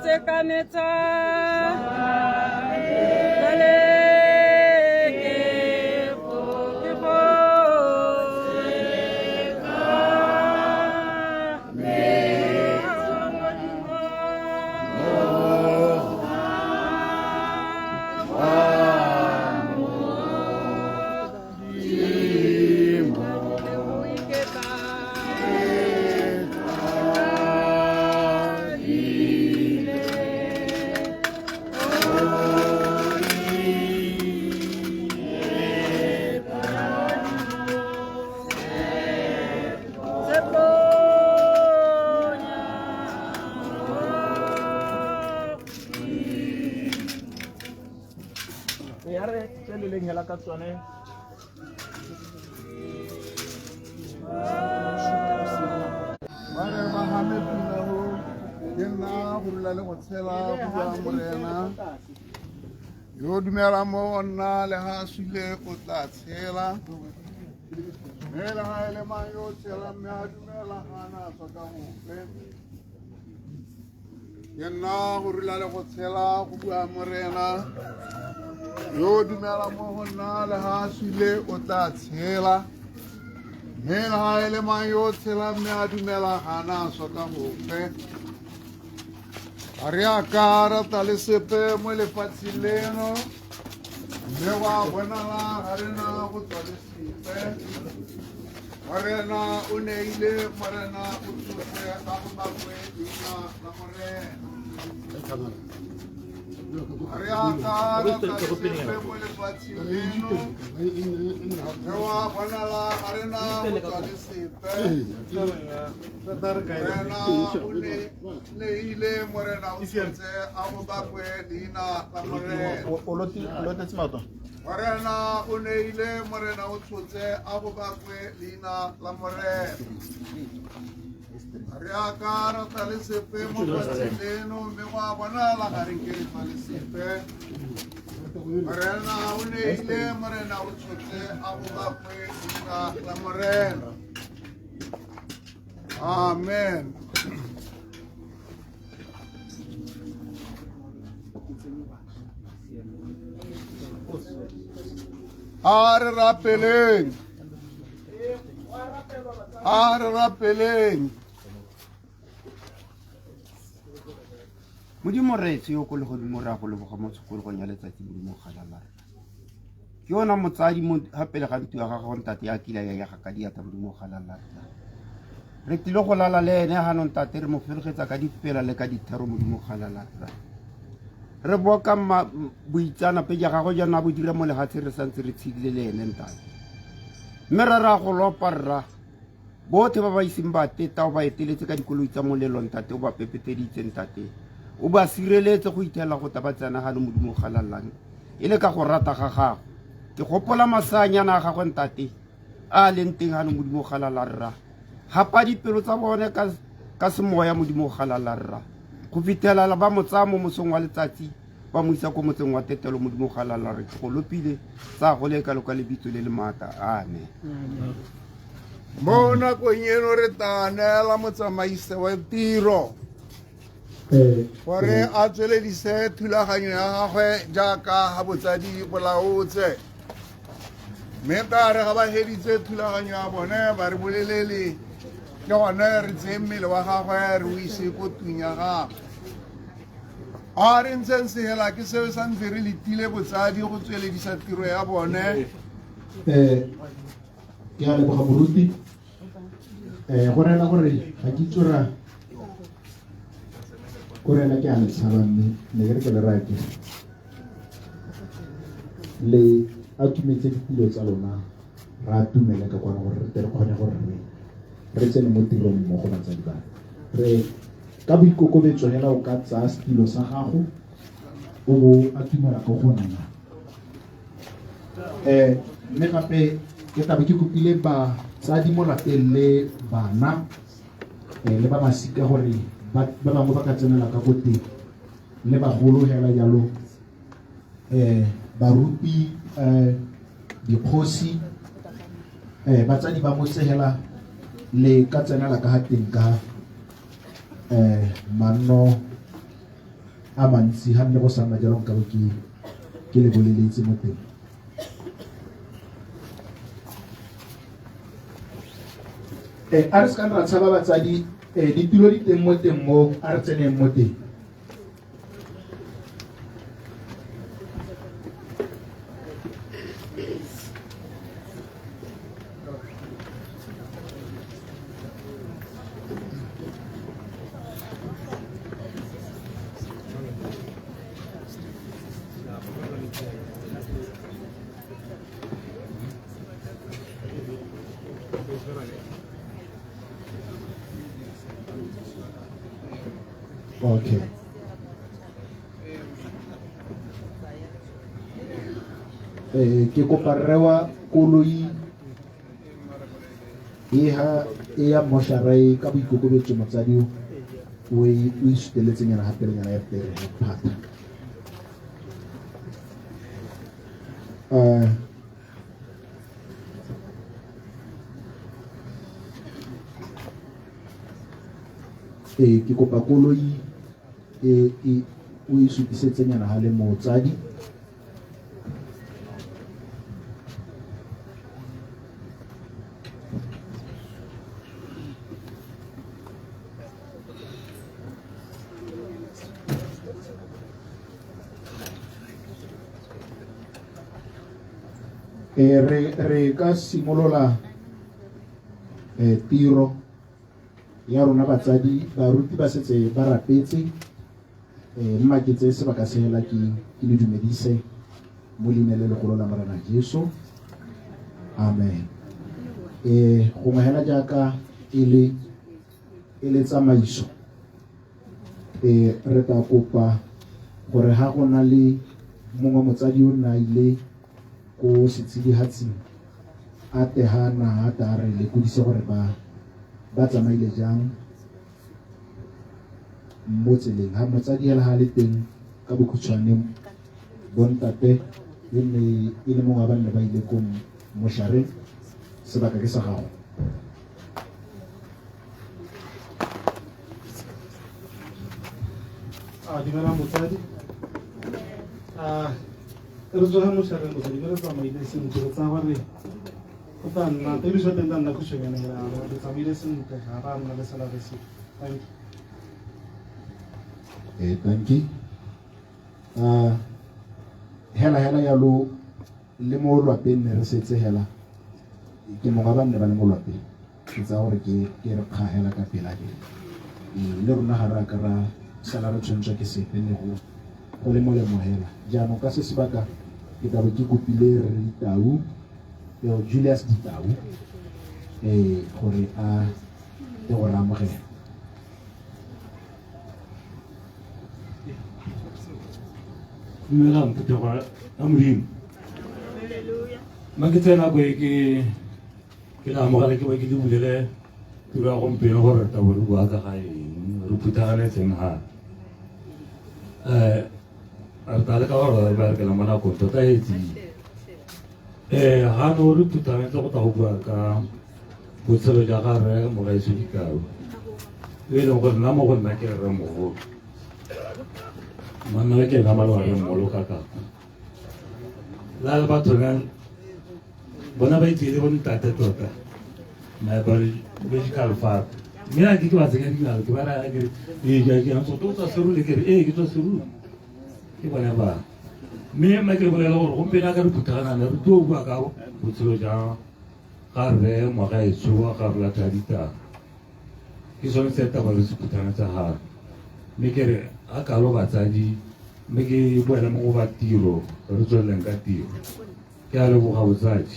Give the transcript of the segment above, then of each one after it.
tsekanetsa Yo dumela mo nna le ha sile o tla tshela mela ha ele mang yo tshela me ha dumela hana tswa ka mofe ye nna go rula le go tshela go bua morena yo dumela mo nna le ha sile o tla tshela mela ha ele mang yo tshela me ha dumela hana tswa ka mofe Aria cara tale sepe mo le fatsileno me wa bona la arena go tale sepe arena o neile marena o tsotse ka go mabwe ina la morena Aria cara tale sepe mo le fatsileno me wa bona la arena go tale sepe arena o neile morena o tsotse a go mabwe ina la morena Morena o neile morena o tshotse a go bakwe leina la morena re a ka rata le sepe mo fatsileno mme go a bonala ga re ke re fa le sepe morena o neile morena o tshotse a go bakwe leina la morena amen Are rapeleng Modimo re tse yo go le godimo re a go leboga mo tshokologong ya letsatsi modimo galala ke yona motsadi mo hapele ga ntu ya gago ntate ya kila ya ga ka diata modimo galala re tile go lala le ene ha no ntate re mo felegetsa ka dipela le ka dithero modimo galala re boa ka boitsana pe ja gago jana bo dira mo lehatshe re santse re tshidile le ene ntate mme ra ra go loparra bothe ba ba iseng ba teta o ba eteletse ka dikoloi tsa molelo ntate o ba pepeteditse ntate o ba sireletse go ithela go tabatsana ga le modimo galalang e le ka go rata ga gago ke gopola masanyana a gago ntate a leng teng ga le modimo galalarra hapa dipelo tsa bone ka semoya modimo galalarra go fitela ba motsa mo mosong wa letsatsi ba mo isa ko motseng wa tetelo modimo galala re go lopile tsa go le ka lebitso le le mata amen mo nakong eno re tanela motsamaise wa tiro gore a tsweledise thulaganyo ya gagwe jaaka ga botsadi bolaotse mme tare ga ba heditse thulaganyo ya bone ba re bolelele ke gone re tseye mmele wa gagwe re o ise ko tung ya gagwe a re ntseng segela ke seo sa ntse re letile botsadi go tsweledisa tiro ya bone ke a leboga moruti go rela gore ga ke tsora go rela ke a le tshaba mme ne ke re ke le rate le a tumetse ditulo tsa lona ra tumela ka kwana gore re tere kgone gore re tsene mo tirong mmogo batsadi ba re ka boikokobetso hela o ka tsaya setilo sa gago o bo atumela ka go nna mme gape ke tabe ke kopile ba tsadi mo lapeng le bana le ba masika gore ba bangwe ba ka tsenela ka go teng le bagolo hela jalo baruti dikgosi batsadi ba motsegela le ka tsenela ka teng ka manno a mantsi ha nne go sana jalo nka ke le boleletse mo teng. A re ska ra tshaba batsadi ditulo di teng mo teng mo a re tseneng mo teng. Okay. Ke kopa rewa koloi e ya moshare ka boikokobetso motsadi o isuteletseng yana hape lenyana ya pere phata. Ke kopa koloi o isutisetseng yana ha le motsadi. Re ka simolola tiro ya rona batsadi baruti ba setse ba rapetse mma ke tse sebaka se hela ke le dumedise mo leina le legolo la Morena Jesu, amen. Go mohela jaaka e le tsamaiso re tla kopa gore ha go na le mongwe motsadi o na ile ko setsidihatsing a tehana a ta re le kodise gore ba tsamaile jang mo tseleng. Ha motsadi hela ha le teng ka bokhutshwane bontate e le mongwe wa banne ba ile ko moshare sebaka ke sa gago. Dimela motsadi re tsoga moshare motsadi ke re tsamaile sentle go tsaya gore go tla nna tediso teng tla nna khushanyana hela re tsamaile sentle ga ra nna le sala re se. Thank you. Hela ya lo le mo lwapeng ne re setse hela ke mo ga banne ba le mo lwapeng ke tsa gore ke re kgahela ka pela ke le rona ga ra ka ra sala re tshwantsha ke sepe le go le molemo hela jaanong ka se sebaka ke tla be ke kopile re Ditau Julius Ditau gore a te go ra amogela. Dumelang Phetogo a Modimo. Ma ke tsena go ke la amogela ke ba ke di bulele tiro ya gompieno gore tabo re bua ka ga eng re phuthaganetseng ha re tla leka gore re berekela mo nakong tota etseng ga no re phuthaganetse go tla go bua ka botshelo ja ga re Mogaetso Dikau e leng gore nna mo go nna ke re mogolo manna ke na malwa re molo ka ka la le batho na bona ba itse le bona tate tota ma ba biological father mina ke ba tsega di ke ba ra ke ke na so tota se rule ke ke to se rule ke bona ba me ma ke bolela gore gompe na ka re puthana re to bua ka botshelo ja ga re Mogaetso wa ga re la tradita ke sone se ta ba le se puthana tsa ha me ke re a kalo batsadi me ke boela mo go ba tiro re tsweleng ka tiro ke a leboga botsadi.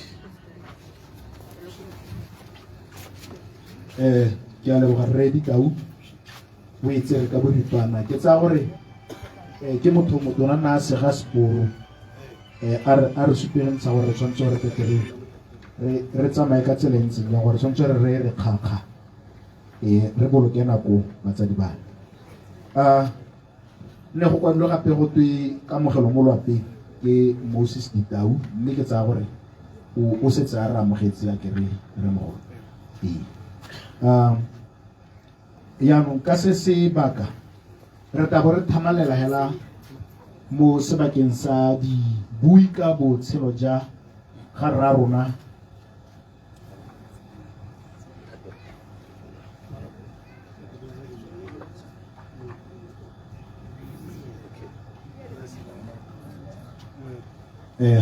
Ke a leboga re Ditau o etse ka bo ditwana ke tsa gore ke motho motona na sega seporo a re supileng tsa gore tshwantse gore ke re tsamaye ka tsela ntse ya gore tshwantse re kgakga re boloke nako batsadi bana ne go kwano gape go twe ka mogelo mo lwapeng ke Moses Ditau mme ke tsa gore o setse a re amogetse ya ke re mo yaanong ka se sebaka re tabo re thamalela hela mo sebakeng sa di bui ka botshelo ja ga rra rona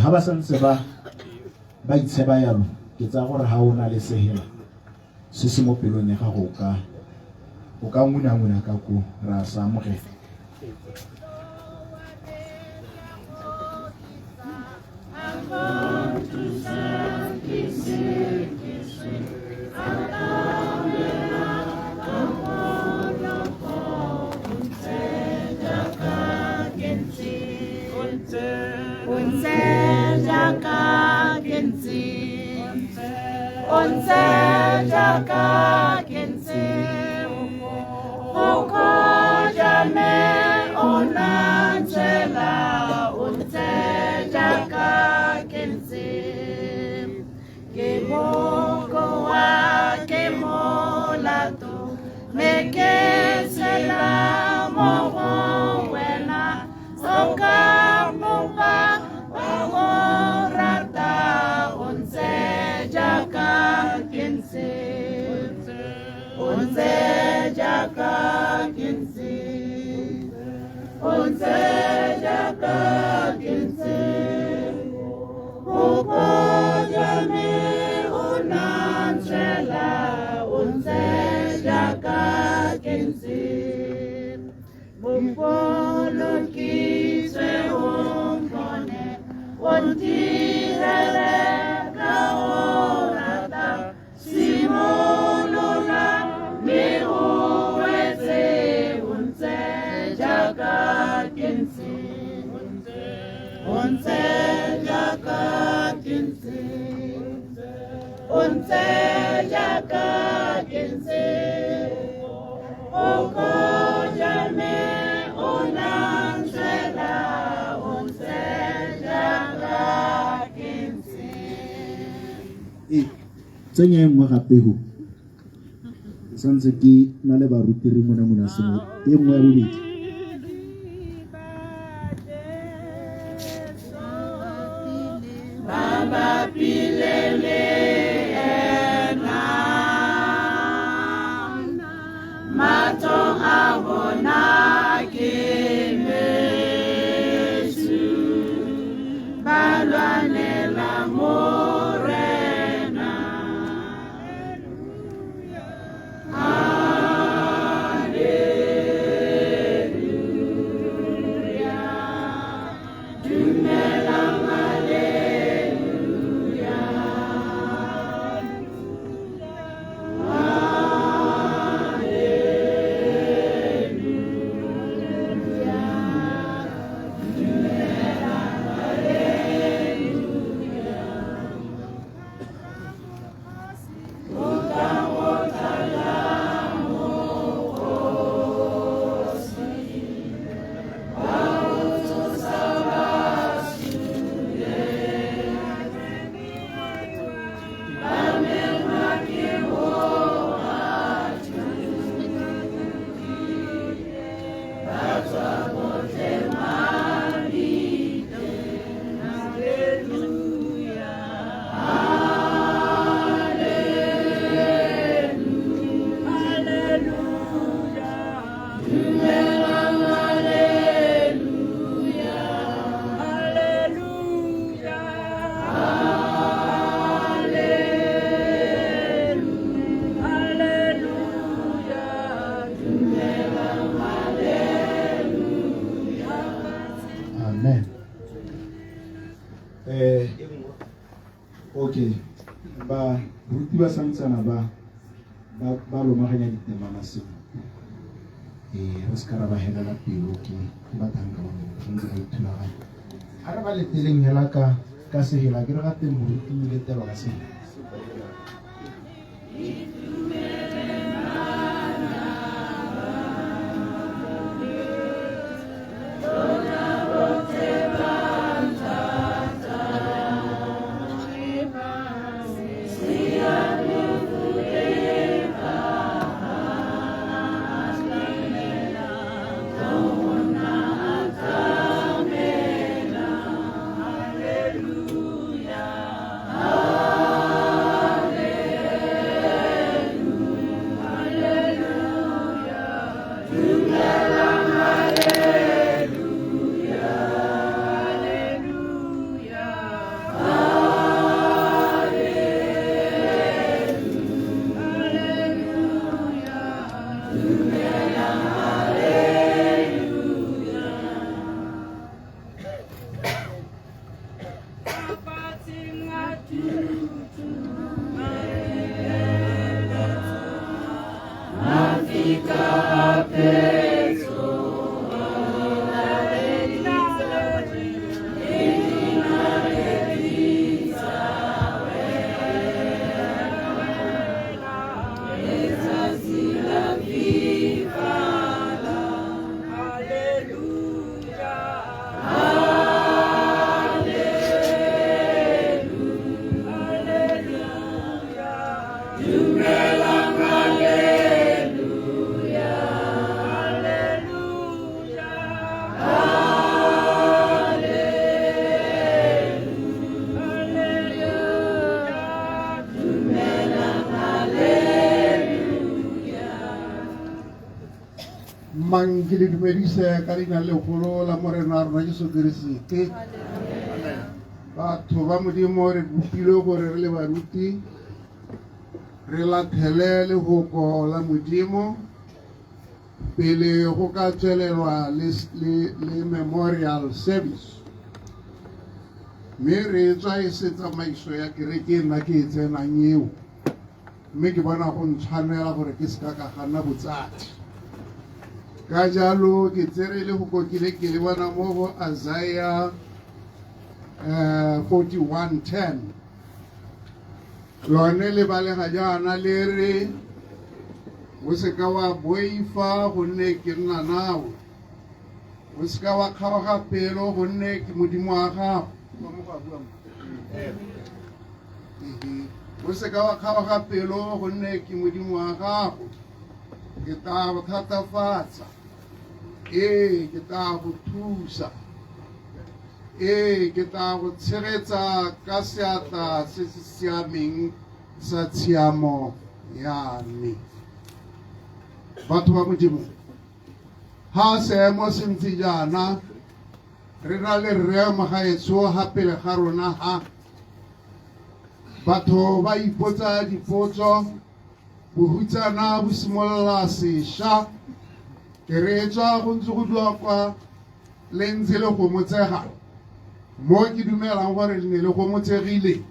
ha ba santse ba itsheba yalo ke tsa gore ha o na le sehela se se mo pelong ya gago o ka nguna ka ko ra sa amogela tsenya engwe gape ho santse ke na le barutiri mona seno e nngwe ya bobedi okay ba ruti ba santsana ba lomaganya ditemana seo re se ka ra ba helela pelo ke batanka ba ntse ba ithulaganya ga re ba leteleng hela ka sehela ke re ga teng moruti o letelwa ka sehela Ke le dumedise ka leina legolo la morena rona Jesu Keresete. Batho ba Modimo re bopilwe gore re le baruti re lathele lehoko la Modimo pele go ka tswelelwa le memorial service. Mme re tswa e se tsamaiso ya kereke nna ke e tsenang eo, mme ke bona go ntshwanela gore ke se ka gana botsati. Ka jalo ke tsere le go kokile ke le bona mo go Isaiah 41:10 lone le balega jaana le re o se ka wa boifa gonne ke nna nawe, o se ka wa kgaoga pelo gonne ke Modimo wa gago, o se ka wa kgaoga pelo gonne ke Modimo wa gago, ke tla go thatafatsa, ke tla go thusa, ke tla go tshegetsa ka seatla se se siameng sa tshiamo ya me. Batho ba Modimo, ha seemo se ntse jaana re na le rre magaetsho ha pele ga rona ha batho ba ipotsa dipotso, bohutsana bo simolola sešwa, ke reetswa go ntse go dua kwa le ntse le go motsega mo ke dumelang gore le ne le go motsegile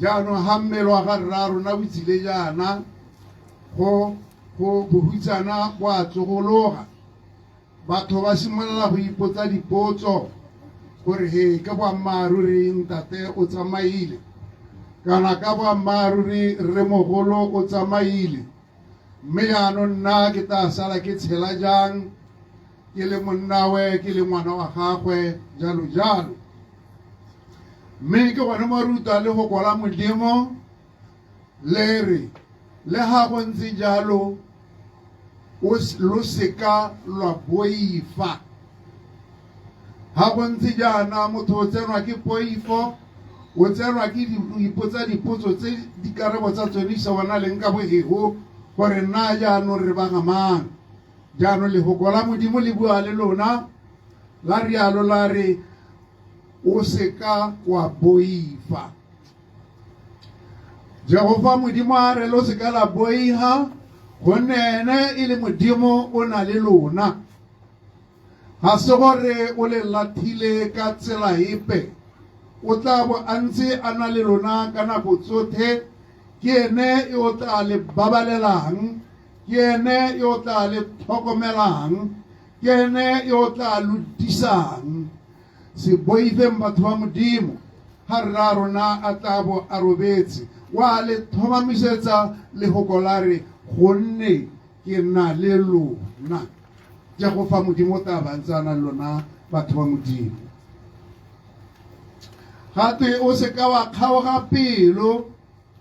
jaanong ha mmele wa ga rra rona botsile jaana go bohutsana go a tsogologa. Batho ba simolola go ipotsa dipotso gore he ke boammaaruri ntate o tsamaile, kana ka boammaaruri rre mogolo o tsamaile, mme jaanong nna ke tla sala ke tshela jang ke le monnawe ke le ngwana wa gagwe jalo jalo. Mme ke gone moruta le go kola Modimo le re le ha go ntse jalo lo seka lwa boifa. Ha go ntse jaana motho o tsenwa ke poifo, o tsenwa ke ipotsa dipotso tse dikarabo tsa tsone di sa bona leng ka bohego gore nna jaanong re ba gamang. Jaanong lehoko la Modimo le bua le lona la rialo la re o seka wa boifa. Jehova Modimo a re lo seka la boiha gonne ene e le Modimo o na le lona. Ga se gore o le lathile ka tsela epe, o tla bo a ntse a na le lona ka nako tsotlhe. Ke ene o tla le babalelang, ke ene o tla le tlhokomelang, ke ene o tla lotisang. Se boifeng batho ba Modimo ha rra rona a tla bo a robetse, wa le thomamisetsa lehoko la re gonne ke na le lona. Jehova Modimo ta bantsana lona batho ba Modimo. Gate o se ka wa kgaoga pelo,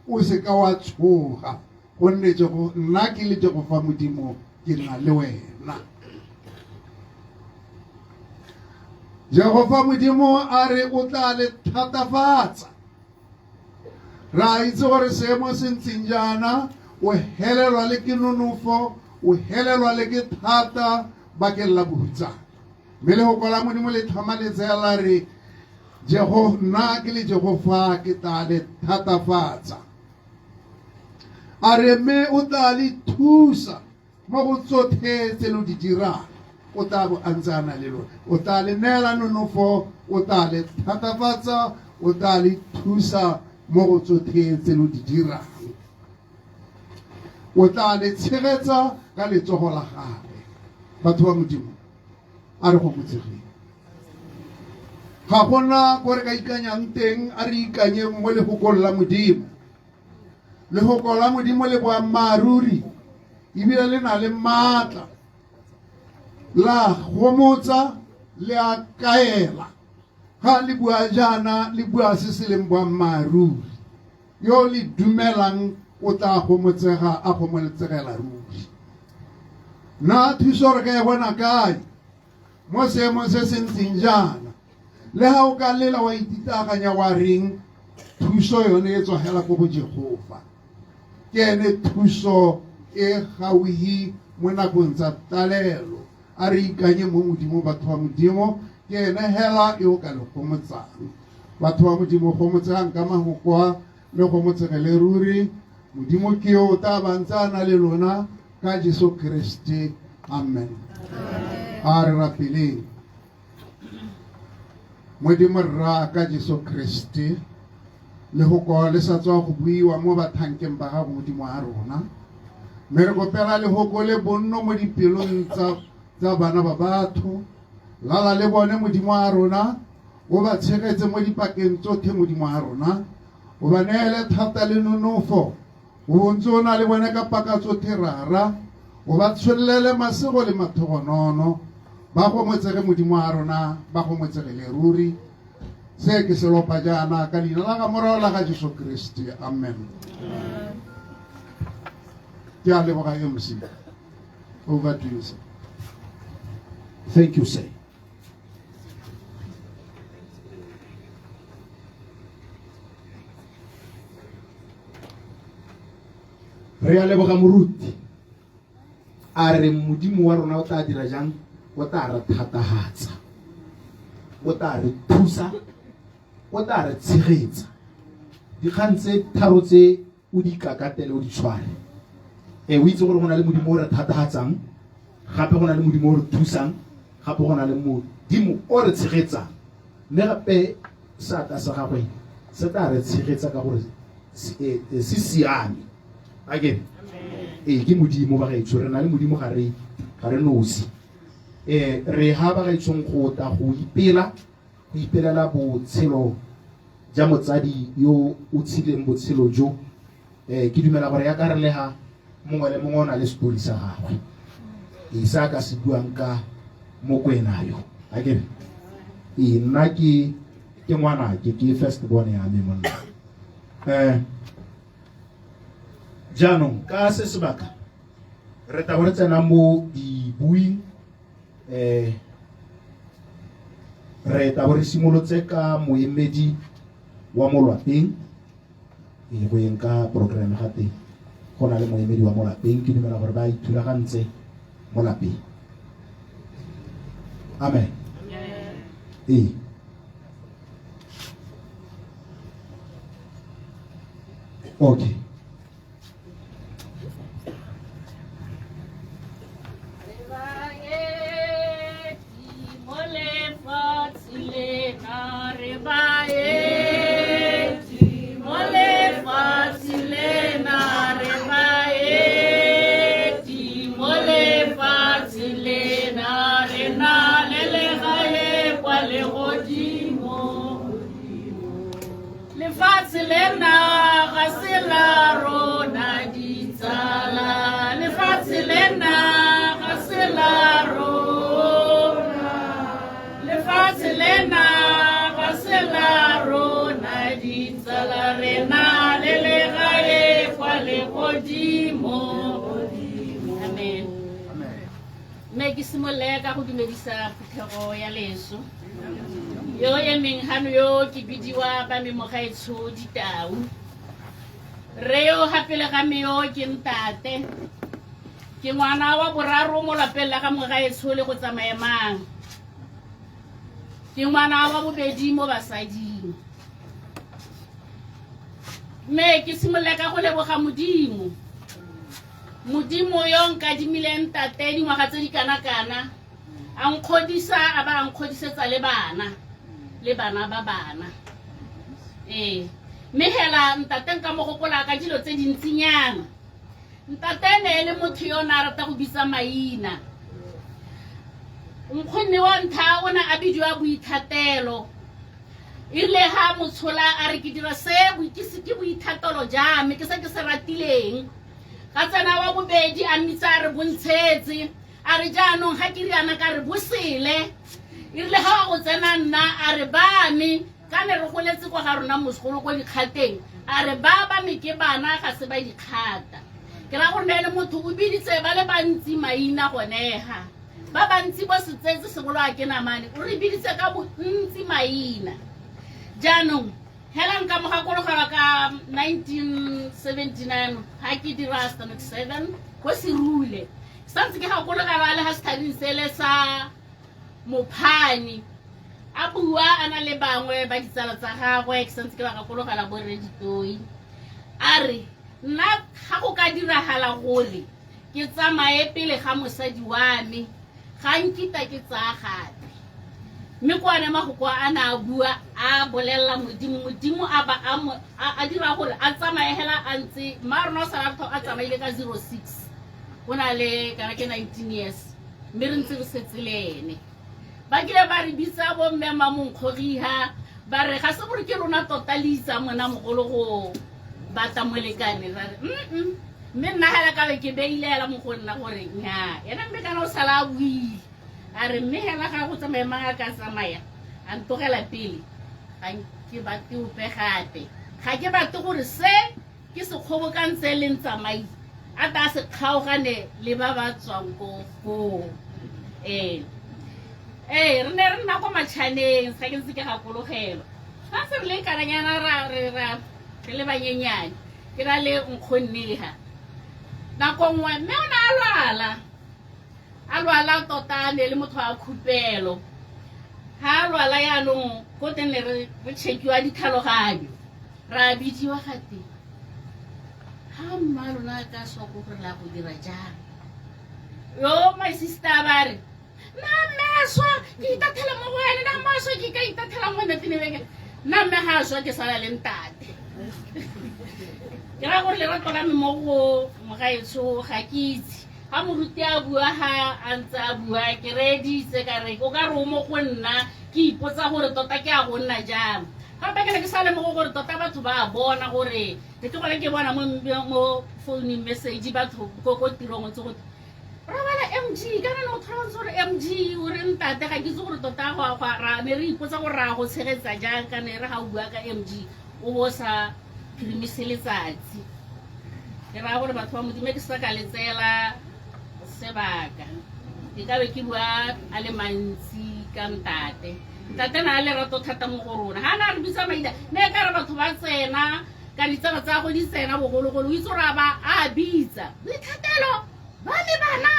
o se ka wa tshoga gonne nna ke le Jehova Modimo ke na le wena. Jehova Modimo a re o tla le thatafatsa. Ra itse gore seemo se ntseng jaana o helelwa le ke nonofo, o helelwa le ke thata bakeng la bohutsana. Mme lehoko la Modimo le tlhamaletsega la re nna ke le Jehova ke tla le thatafatsa. A re mme o tla le thusa mo go tsothe tse lo di dirang o tla bo a ntse a na le lona o tla le neela nonofo o tla le thatafatsa o tla le thusa mo go tsothe tse lo di dirang o tla le tshegetsa ka letsogo la gape batho ba modimo a re go motsegeng ga gona ko re ka ikanyang teng a re ikanyeng mo lefokong la modimo lefoko la modimo le boammaaruri ebile le na le maatla la gomotsa le a kaela ga le bua jaana le bua se se leng boammaaruri yo le dumelang o tla gomotsega a gomoletsegela ruri na thuso re ka e bona kae mo seemong se se ntseng jaana le ga o ka lela wa ititaganya wa reng thuso yone e tswagela ko go Jehova ke ene thuso e gauhi mo nakong tsa talelo a re ikanye mo modimo batho ba modimo ke ene hela e o ka le gomotsang batho ba modimo gomotsegang ka magokwa le gomotsegele ruri modimo ke yo o tla bantsana le lona ka Jesu Kriste amen a re rapeleng modimo rra ka Jesu Kriste le go kwa le sa tswa go buiwa mo bathankeng ba ga modimo a rona mme re kopela le go le bonno mo dipelong tsa bana ba batho lala le bone modimo a rona o ba tshegetse mo dipakeng tsotlhe modimo a rona o ba neele thata le nonofo o bontse o na le bone ka paka tsotlhe rara o ba tsholele masego le mathogonono ba go motsege modimo a rona ba go motsege le ruri se ke se lopa jaana ka leina la ga morao la ga Jesu Kriste amen ke a leboga MC over to you sir. Thank you, sir. Re a leboga moruti a re modimo wa rona o tla dira jang o tla re thatahatsa o tla re thusa o tla re tshegetsa dikgang tse tharo tse o di kakatele o di tshware o itse gore go na le modimo o re thatahatsang gape go na le modimo o re thusang gape go na le modimo o re tshegetsang mme gape sata sa gagwe se tla re tshegetsa ka gore se siame again ke modimo ba gaetsho re na le modimo ga re nosi re ha ba gaetshong go ta go ipelela botshelo ja motsadi yo o tshileng botshelo jo ke dumela gore ya ka re le ha mongwe le mongwe o na le story sa gagwe sa ka se buang ka mo kwenayo again nna ke ngwana ke first born ya me monna jaanong ka se sebaka re ta gore tsena mo dibuing re ta gore simolotse ka moemedi wa molwapeng go yeng ka program ga teng go na le moemedi wa molapeng ke dumela gore ba ithulagantse mo lapeng amen okay ke simole ka go dumedisa phuthego ya leso yo e meng hano yo ke bidiwa ba me mogaetsho ditau re yo hapele ga me yo ke ntate ke ngwana wa boraro mo lapeng la ga mogaetsho le go tsamaya mang ke ngwana wa bobedi mo basading me ke simole ka go leboga modimo modimo yo nkadimileng tate dingwaga tse di kana-kana a nkgodisa a ba a nkgodisetsa le bana ba bana mme hela ntate nka mo gopola ka dilo tse dintsinyana. Ntate ne le motho yo na rata go bitsa maina. Nkgonne wa ntha o na a bidiwa Boithatelo. Ile ha motshola a re ke dira se ke boithatelo jame ke se ke se ratileng. Ka tsena wa bobedi a mmitsa a re bontshetse a re jaanong ha ke riana ka re bosele. Ile ha go tsena nna a re bame ka ne re goletse kwa ga rona mosgolo go dikgateng a re ba me ke bana ga se ba dikgata. Ke ra go nne le motho o biditse ba le bantsi maina goneha ba bantsi bo setsetse se bolwa ke namane o re biditse ka bontsi maina. Jaanong hela nka mo gakologa ka 1979 ha ke dira standard 7 go Serule santse ke gakologa ba le ha studying sele sa Mophani a bua ana le bangwe ba ditsala tsa gagwe ke santse ke ba gakologa la bo Reditoi a re nna ga go ka diragala gore ke tsamaye pele ga mosadi wa me ga nkita ke tsa gape mme kwa ne magoko ana bua a bolella modimo a dira gore a tsamaye hela a ntse marno Saratho a tsamaile ka 06 bona le kana ke 19 years mme re ntse re setselene ba kile ba re bitsa bo mme Mamonkgoriha ba re ga se gore ke rona totalisa mona mogolo go bata molekane ra re mme nna hela ka ke beilela mo go nna gore nya ena mme kana o sala bui a re mme hela ga go tsamaya manga ka tsamaya a ntogela pele ga ke batle o pegate ga ke batle gore se ke se kgobokantse le ntsamai a ta se kgaogane le ba ba tswang go re ne re nna go matšhaneng sa ke ntse ke gakologelo ga se re le kananyana ra re le banyenyane ke ra le Nkgonneha nako nngwe mme o na a lwala tota ne le motho a khupelo ha lwala yaanong go tenne re chekiwa ditlhaloganyo ra bidiwa gate ha mma lona ka swa go re la go dira jang yo my sister ba re na meswa ke itathela mo go yane na maswa ke ka itathela mo nnetene beke na mme ha swa ke sala le ntate ke ra gore le ra tola me mo go mogaetso ga ke itse ha moruti a bua ha a ntse a bua ke reditse ka re o ka re o mo go nna ke ipotsa gore tota ke a go nna jang gape ke ne ke sale mo go gore tota batho ba bona gore ke gole ke bona mo phone message batho go tirong ntse go ra bala MG kana no transfer MG o re ntate ga ke itse gore tota go ra ne re ipotsa gore ra go tshegetsa jang ka ne re ga o bua ka MG o bo sa phirimise letsatsi ke ra gore batho ba modimo ke sa ka letsela sebaka ke ka be ke bua a le mantsi ka ntate na le rato thata mo go rona ha na re bitsa maina ne ka re batho ba tsena ka ditsala tsa go di tsena bogologolo o itse gore ba a bitsa Boithatelo ba le bana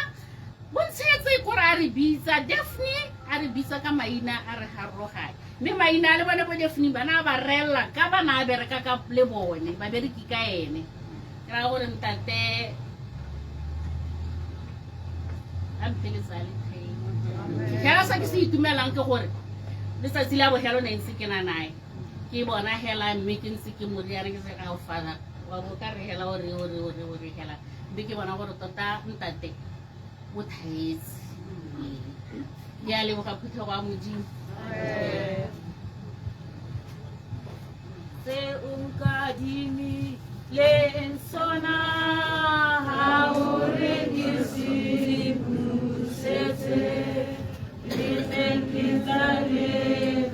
bontshetse gore a re bitsa Daphne a re bitsa ka maina a re harogane mme maina a le bone bo Daphne bana ba rella ka bana a bereka ka le bone ba bereki ka ene ke ra gore ntate a mpele sale ke sa ke se itumelang ke gore letsatsi la bogelo ne ntse ke na nae ke bona hela mme ke ntse ke moriana ke se ga o fana wa bo ka re hela o re hela mme ke bona gore tota ntate o thaetse ya le boga phutho wa modimo se unkadimi le ensona ha o re kisi pusetse le tenkitale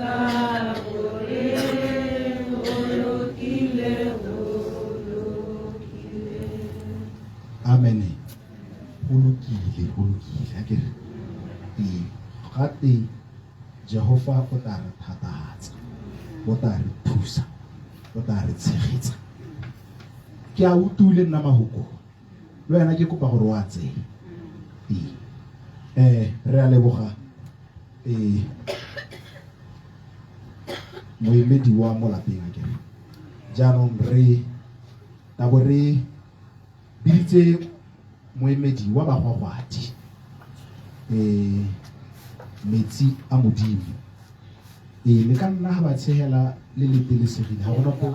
ka ore olokile amen holokile a ke gate Jehova o tla re thatahatsa o tla re thusa o tla re tshegetsa ke a utule nna mahoko le wena ke kopa gore wa tseye re a leboga moemedi wa mo lapeng a kere jaanong re tabo re biditse moemedi wa bagwagwadi metsi a modimo le ka nna ga ba tshegela le letelesegile ga gona po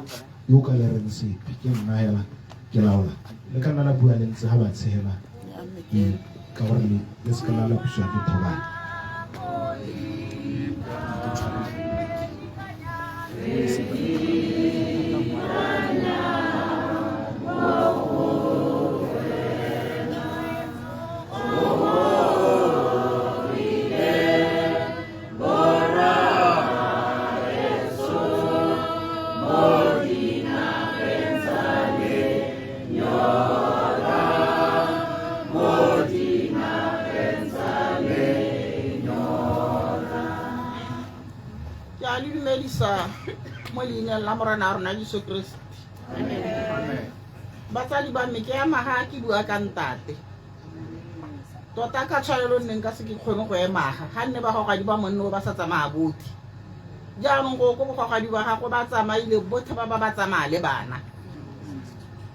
yo ka le reng sepe ke nna hela ke laola le ka nna la bua le ntse ga ba tshegela ka gore le se ka la puswa ke thobane mo leina la morena rona Jesu Kriste. Batsadi ba me ke ya maga ke bua ka ntate tota ka tshwarelo nne nka se ke kgone go emaga ga nne ba gogadi ba monno ba sa tsamaya botlhe jaanong go bogogadi ba gago ba tsamaile botlhe ba ba tsamaya le bana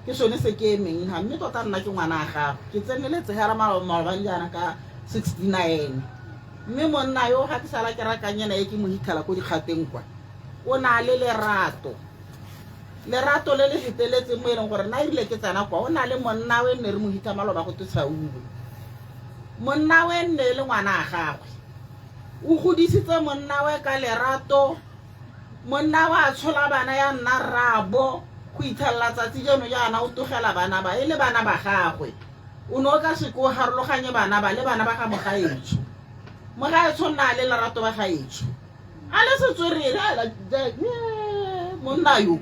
ke sone se ke emeng ga mme tota nna ke ngwana ga gago ke tseneletse ga ra malobane jaana ka 69 mme monna yo ga ke sala ke rakanyena e ke mo hitala ko dikgateng kwa o na le lerato le le heteletse mo eleng gore na ile ke tsana kwa o na le monna we nne re mo hita maloba go tsa uwe monna we nne le ngwana ga gagwe o godisitse monna we ka lerato monna wa tshola bana ya nna rabo go ithalla tsatsi jeno jaana o togela bana ba ile bana ba gagwe o no ka se ko harologanye bana ba le bana ba ga mogaetso mogaetso nna le lerato ba gaetso ale se tswerere ala monna yo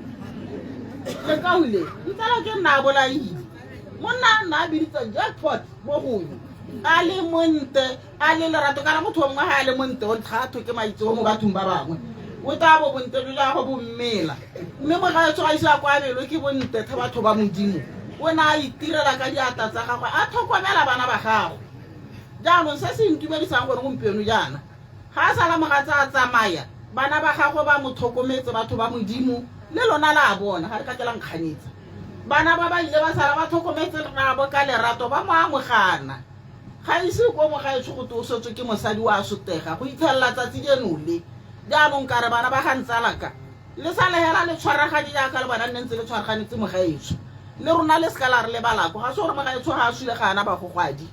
le kaule ntala ke nna bolai monna na biditsa jackpot mo go ale monte ale lerato kana motho mongwe ga ale monte o tlhatho ke maitse mo bathong ba bangwe o ta bo bonte la go bommela mme mo ga tswa isa kwa belo ke bonte tha batho ba modimo o na itirela ka diata tsa gagwe a tlhokomela bana ba gago jaanong se se ntumedisang gore gompieno jaana ga sala mogatsa a tsamaya bana ba gago ba motlhokometse batho ba modimo le lona la bona ga re ka tlela nkganetsa bana ba ba ile ba sala ba tlhokometse rabo ka lerato ba mo amogana ga ise ko mo ga itse go tosetswe ke mosadi wa sotega go itlhella tsatsi jenole jaanong ka re bana ba ga ntsalaka le sa lehela le tshwaragadi jaaka le bana ntse le tshwaraganetse mo gaetso le rona le skala re le balako ga se gore mo gaetso ga a sule gana ba gogwadi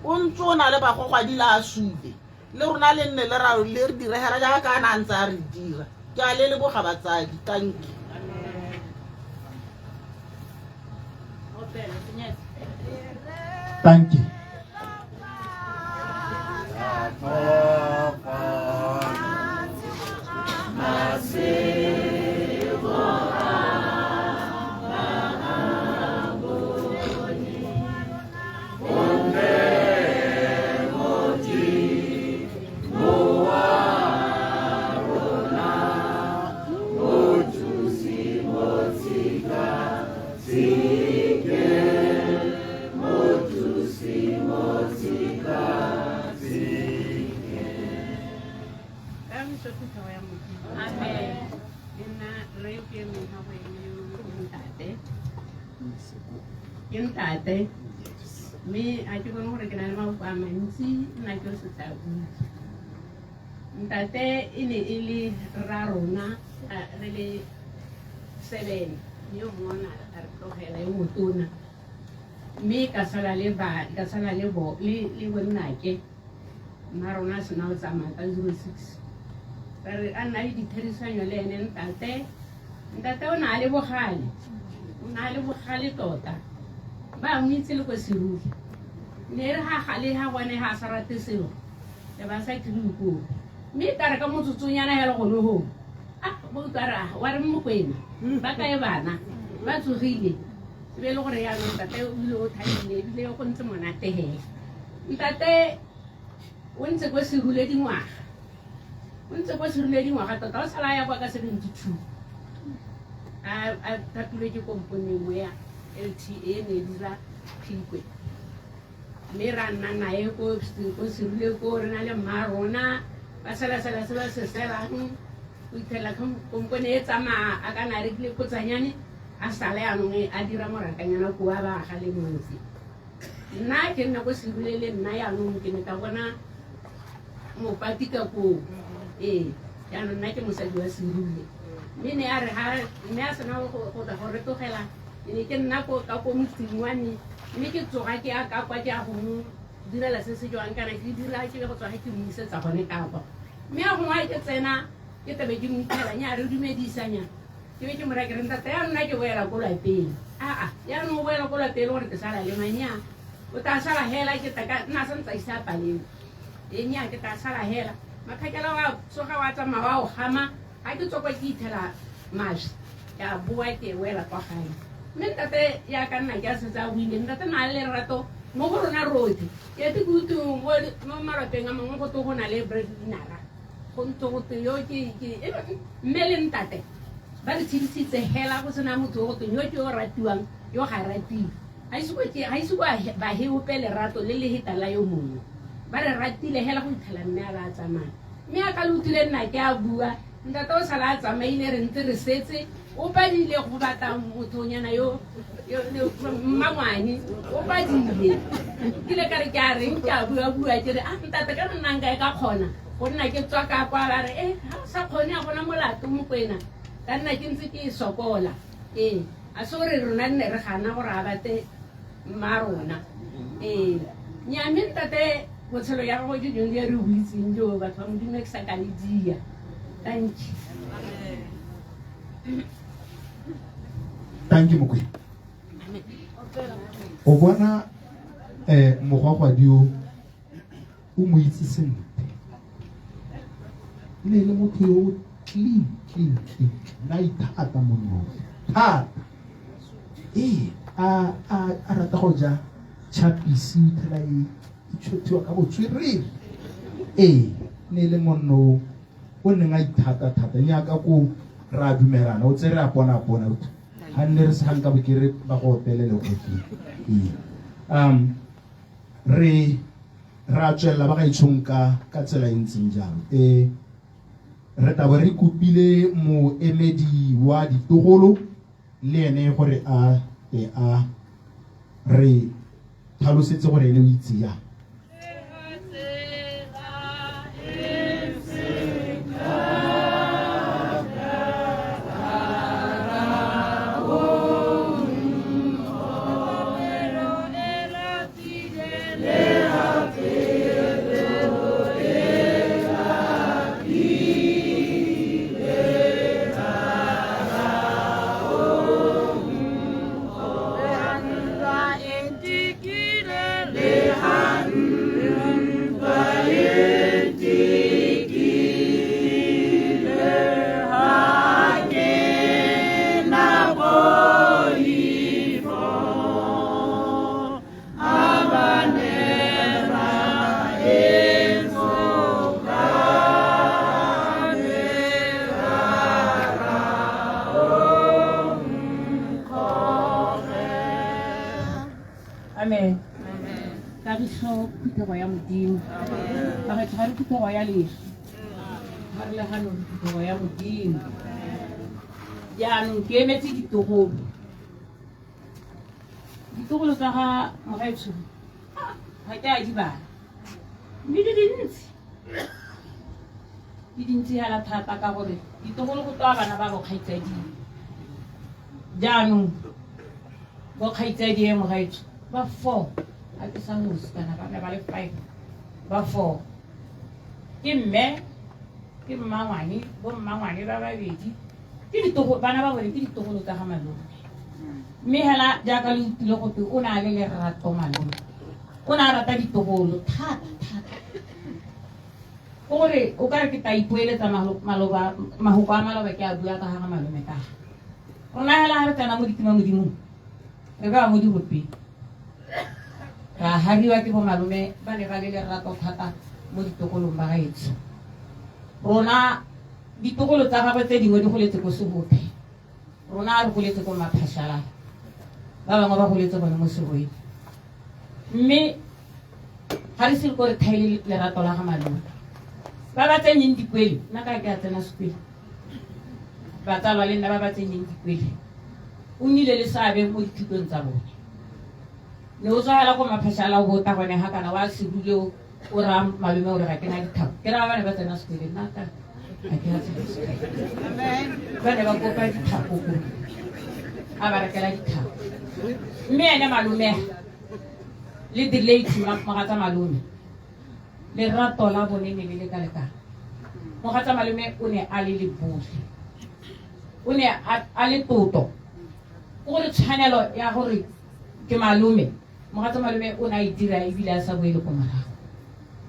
o ntse o na le ba gogwadi la a sule le rona le nne le rao le re direhela jaaka a na ntse a re dira ke a le boga batsadi tanki thank you Tate me a ke bona gore ke na le mafoko a mantsi nna ke se tla bua ntate e ne e le ra rona re le 7 yo mona a re tlogela e motona mme ka sala le bo le bonnake mma rona se na o tsamaya ka 06 re a nna le ditherisanyo le ene ntate o na le bogale tota ba mo itse le go seruri ne re ha gale ha bone ha sa rate selo le ba sa tlhuko mme ka re ka motsutsonyana hela go no ho bo tsara wa re mo kwena ba ka e bana ba tsogile be le gore ya no ntate o ile o thaile bile go ntse monate he ntate o ntse go serule dingwaga tota o sala ya kwa ka 72 a tapile ke kompone mo ya LTA ne dira phikwe le ra nna nae ko serule ko re na le marona ba sala se ba se selang o itela kompone e tsama a kana re kile ko tsanyane a sala ya nngwe a dira morakanyana ko ba ga le montsi nna ke nna go sebile le nna yaanong ke ne ka bona mopati ka koo yaanong nna ke mosadi wa serule mme ne a re mme a sena go retogela ne ke nna ka ko motseng wa me mme ke tsoga ke a ka kwa ke a go mo direla se se jwang kana ke dira ke go tsoga ke mo isetsa gone ka kwa mme a gongwe ke tsena ke tabe ke mo itlhela nya re dumedisanya ke be ke mo rekere ntate ya nna ke boela ko lapeng yaanong o boela ko lapeng gore ke sala le manya o ta sala hela ke taka nna sa ntsa isa paleng nya ke ta sala hela makhakela wa tsoga wa tsamaya wa o gama ga ke tsokwa ke ithela mašwi ka boa ke wela kwa gae mme ntate ya ka nna ke a setsa a buile ntate na le lerato mo go rona rotlhe ke te ke utung mo malapeng a mangwe go to go na le bread dinara go ntse go te yo mme le ntate ba re tshedisitse hela go sena motho go teng yo ke o ratiwang yo ga ratiwe ga ise ba heope lerato le le hetala yo mongwe ba re ratile hela go itlhela mme a ba a tsamaya mme a ka le utlwile nna ke a bua ntate o sala a tsamaile re ntse re setse o badile go batla mothonyana yo mmangwane o badile kile ka re ke a reng ke a bua ke re ntate ka nnang kae ka kgona go nna ke tswa ka kwa ba re ga o sa kgone a gona molato mokwena ka nna ke ntse ke sokola a se gore rona nne re gana gore a bate mma rona nyame ntate botshelo ya gago ke jone ya re buitseng jo batho ba modimo ke sa ka le dia thank you Mokwena o bona mogwagwadi o mo itse sentle ne le motho yo clean na ithata monno thata a rata go ja chapisi thela e tshothiwa ka botswerere ne le monno o neng a ithata nyaka ko ra dumelana o tsere a bona ha nne re se hanka bo ke re ba go opelele go re ra tswela ba ga itshong ka tsela e ntseng jang re taba re kopile moemedi wa ditogolo le ene gore a re tlhalosetse gore ene o itse yang jaanong ke emetse ditogolo tsa ga mogaetsho ga ke a di bana mme di dintsi hela thata ka gore ditogolo go toa bana ba bokgaitsadi jaanong bokgaitsadi e mogaetsho ba 4 a ke sa mosi kana ba ne ba le 5 ba 4 ke mme ke mmangwane bommangwane ba babedi ke bana ba bone ke ditogolo tsa ga malome mme hela jaaka le utlwile gote o na le lerato malome o na rata ditogolo thata gore o ka re ke ta ipoeletsa mahoko a maloba ke a bua ka ga malome ka rona hela ha re tsena mo ditima modimong re ba mo diropeng ra hariwa ke bo malome ba ne ba le lerato thata mo ditogolong ba gaetsho rona ditogolo tsa gagwe tse dingwe di goletse ko Sebothe rona re goletse ko Maphashala ba bangwe ba goletse bone mo Seroing mme ga re se ko re thaile lerato la ga malome ba ba tsenyeng dikwele nna ka ke a tsena sekwele ba tsalwa le nna ba ba tsenyeng dikwele o nnile le seabe mo dithutong tsa bone ne o tswela go maphashala o bota gone ha kana wa sebule o ra malome o re ga ke na dithabo ke ra bana ba tsena sekole nna ka a ke ra tsena sekole ba ne ba kopa dithabo ko a ba rekela dithabo mme ene malome le delete mogatsa malome le rato la bone ne le ka lekana mogatsa malome o ne a le lebole o ne a le toto o re tshwanelo ya gore ke malome mogatsa malome o na e dira e bile a sa boele ko morago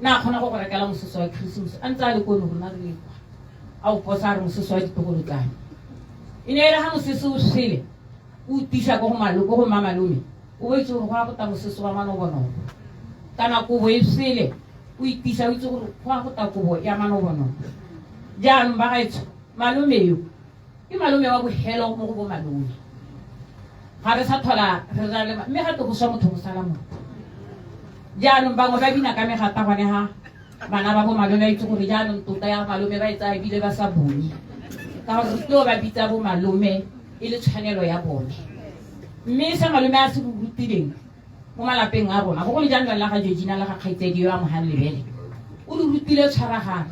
na kgona go rekela mosese wa Christmas a ntse a le kono rona re le kwa a o posa re mosese wa ditogolo tsane e ne e re ha mosese o sele o tisa ko go mamalome o bo itse gore go a go ta mosese wa manobonobo kana kobo e sele o itisa o itse gore go a go ta kobo ya manobonobo jaanong ba gaetsho malome yo ke malome wa bohelo mo go bo malome ga re sa thola re ra le mme ga go swa motho go sala motho jaanong bangwe ba bina ka megata gone ha bana ba bo malome ba itse gore jaanong tota ya malome ba etsa ebile ba sa bone ka gore tlo ba bitsa bo malome e le tshwanelo ya bone mme sa malome a se rutileng mo malapeng a rona go le jaanong la ga Georgina la ga kgaitsedi yo a mogang lebele o le rutile tshwaragano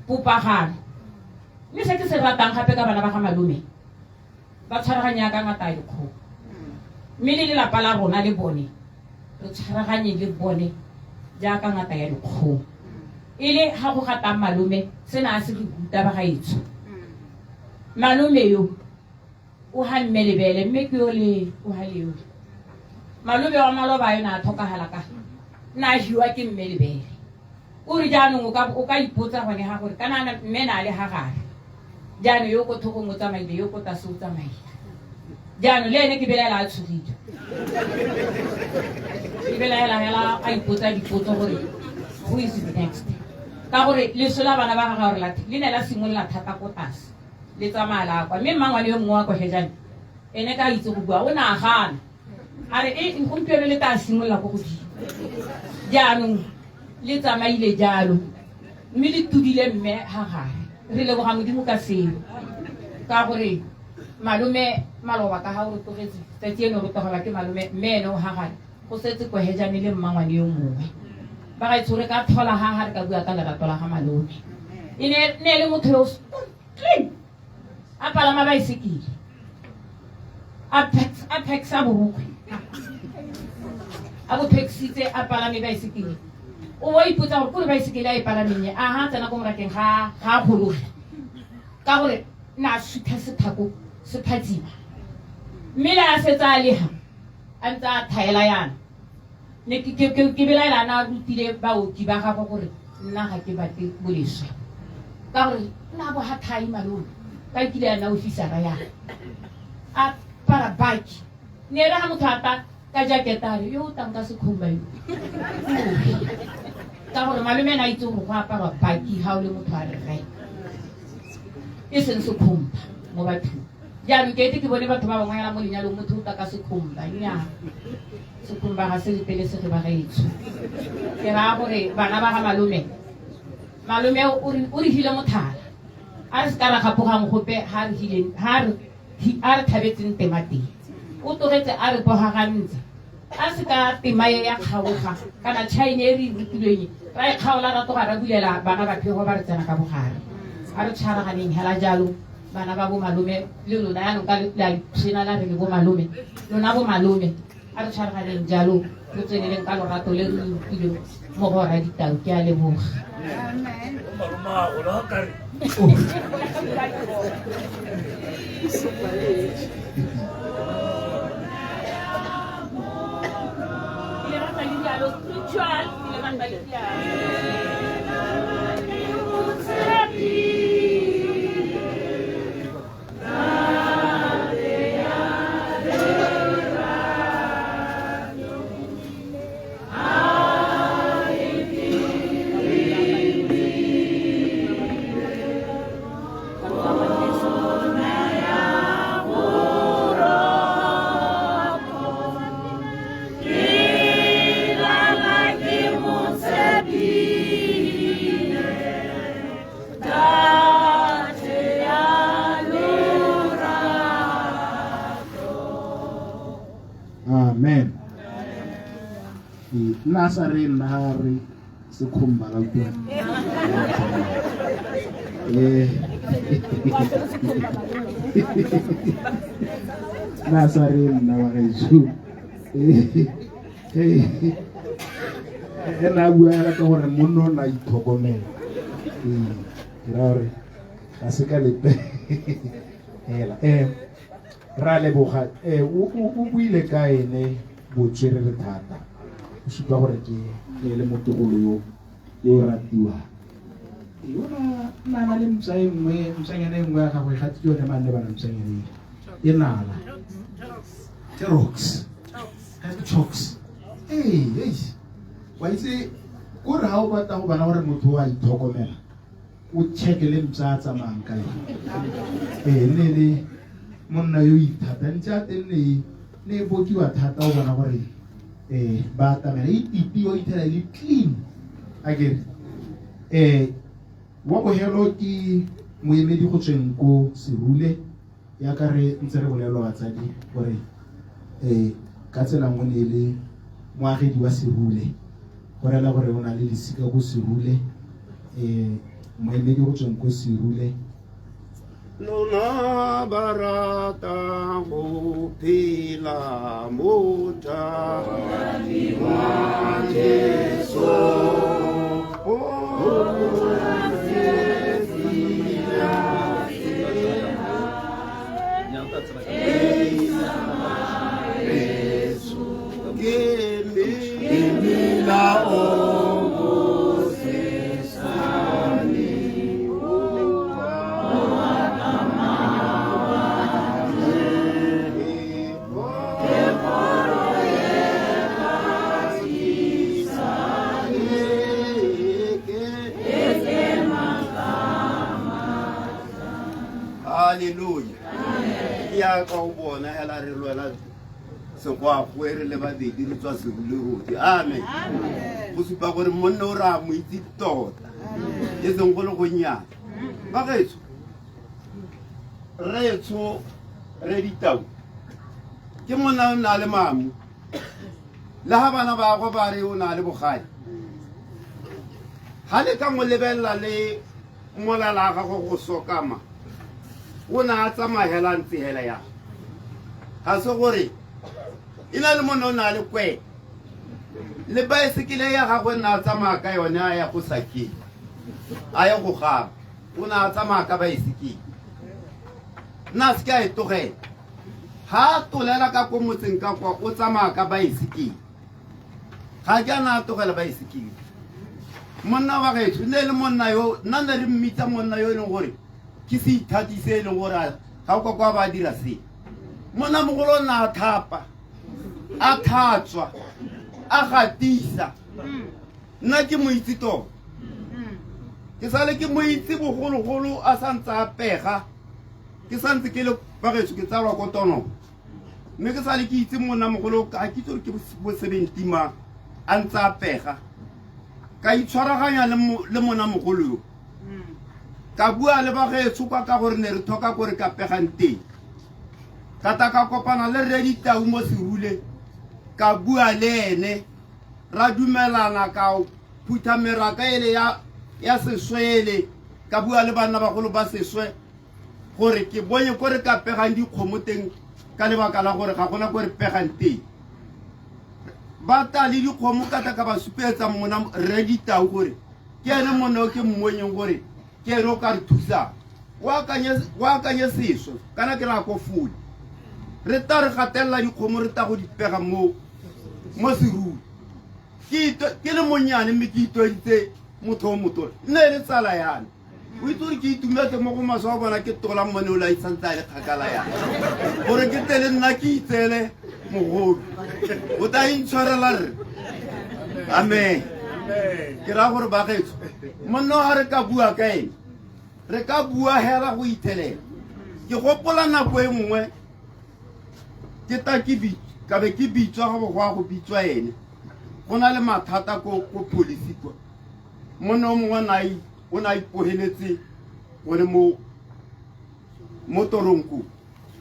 popagano mme se ke se ratang gape ka bana ba ga malome ba tshwaraganya ka ngata ya dikgogo mme le lelapa la rona le bone re tshwaraganye le bone jaaka ngata ya dikgogo e le ga go gata malome se na a se re ruta ba gaetsho malome yo o ha mme lebele mme ke yo le o ha le yo malome wa maloba yo na tlhokagala ka na hiwa ke mme lebele o re jaanong o ka ipotsa gone ga gore kana mme na le ha gare jaanong yo ko thoko mo tsamaile yo ko tase o tsamaile jaanong le ene ke belela a tshogile ke belela hela a ipotsa dipotso gore who is next ka gore lesola bana ba ga gore le ne la simolla thata ko tase le tsamaya la kwa mme mmangwane yo mongwe wa ko hejane ene ka itse go bua o na gana a re e gompieno le ta simolla go godimo jaanong le tsamaile jalo mme le tudile mme ha gare re leboga modimo ka seo ka gore malome maloba ka ha o re togetse tsatsi eno re togela ke malome mme ene o ha gare go setse ko hejane le mmangwane yo mongwe ba ga itse re ka thola ha ha re ka bua ka lerato la ga malome e ne le motho yo clean a palama baesekele a taxa borokgwe a bo taxitse a palame baesekele o wa ipotsa gore kore baesekele a e palameng a ha tsena ko morakeng ga gologe ka gore na sutha sethako se phatsima mme le a setsa a leha a ntse a thaela yana ne ke belaela na rutile baoki ba gago gore nna ga ke batle boleswa ka gore nna bo ha thai malome ka kile ya na ofisara ya a para baki ne re ha motho ata ka jaketare yo tanga se khumba yo ka gore malome na itse go apara baki ha o le motho a re re e seng se khumba mo bathong jaanong ke ete ke bone batho ba bangwe yana mo lenyalong motho o taka se khumba nnyaa se khumba ga se le pele se re ba gaetsho ke ra gore bana ba ga malome o re hile mothala a re se ka ra gapogang gope ha re thabetseng temateng o togetse a re bogagantse a se ka tema ya kgaoga kana tšhaine e re e rutilweng ra e kgaola ra toga ra bulela bana ba phego ba re tsena ka bogare a re tshwaraganeng hela jalo bana ba bo malome le lona yanong ka la ipshena la re le bo malome lona bo malome a re tshwaraganeng jalo re tseneleng ka lorato le re rutilweng mo go ra ditau ke a leboga Spiritual, il est mal Happy na sa re nna re se khombala kwa na sa re nna wa gesu na bua ka gore monno na ithokomela ke ra re a se ka lepe hela ra le boga o buile ka ene botswere re thata o supa gore ke le motogolo yo ratiwa yona nana le msanyana engwe ya gagwe gati yone manne bana msanyana e nala ke rocks and chokes wa itse o re ha o batla go bana gore motho wa ithokomela o check le mtsatsa manka le monna yo ithata ntse tenne ne bokiwa thata o bona gore ba tamela itipi o ithela le clean again wa go hello ke moemedi go tsweng ko Serule ya ka re ntse re bolelwa batsadi gore ka tsela ngwe ne le moagedi wa Serule gore la gore ona le lesika go Serule moemedi go tsweng ko Serule lona barata go phela mota di wa Jesu Hallelujah. Ya ka o bona hela re lwela se kwa kwere le ba di tswa se buleroti. Amen. Go supa gore monna o ra mo itse tota. E seng go le go nya. Ba getso. Re tso re ditau. Ke monna o na le mamu. La ha bana ba go ba re o na le bogadi. Ha le ka mo lebella le molala ga go sokama. O na tsamagela ntse hela ya ga se gore ina le monna o na le kwe le baesekele ya gagwe na tsamaya ka yone a ya go Sakeng a ya go gaba o na tsamaya ka baesekele nna se ka e tlogela ha tolela ka ko motseng ka kwa o tsamaya ka baesekele ga ke a na tlogela baesekele monna wa gaetso ne le monna yo nna ne re mmitsa monna yo e leng gore ke se ithatise e leng gore ga o kwa ba dira se monna mogolo na a thapa a thatswa a gatisa nna ke mo itse to ke sale ke mo itse bogologolo a santse a pega ke santse ke le bagetso ke tsalwa ko tono mme ke sale ke itse monna mogolo ka ke tsore ke bo 70 ma a ntse a pega ka itshwaraganya le monna mogolo yo ka bua le bagetso kwa ka gore ne re thoka gore ka pegang teng ka ta ka kopana le re ditau mo Serule ka bua le ene ra dumelana ka phutha meraka ele ya seswele ka bua le bana bagolo ba seswe gore ke bonye gore ka pegang dikgomo teng ka lebaka la gore ga gona gore pegang teng ba ta le dikgomo ka ta ka ba supetsa mona re ditau gore ke ene mona o ke mmonye gore ke ro ka re thusa wa kanye seswe kana ke la ko fudi re ta re gatella dikgomo re ta go dipega mo Serule ke le monyane mme ke itweditse motho o motho nne le tsala yana o itse ke itumetse mo go maswa bona ke tola mmone o la itsantsa le kgakala yana gore ke tele nna ke itsele mogolo o ta intshwarela re amen ke ra gore ba getso monna ha re ka bua ka ene re ka bua hela go ithelela ke gopola nako e nngwe ke ta ke ka be ke bitswa go go bitswa ene go na le mathata ko police kwa monna o mongwe o na ipoheletse gore mo toronko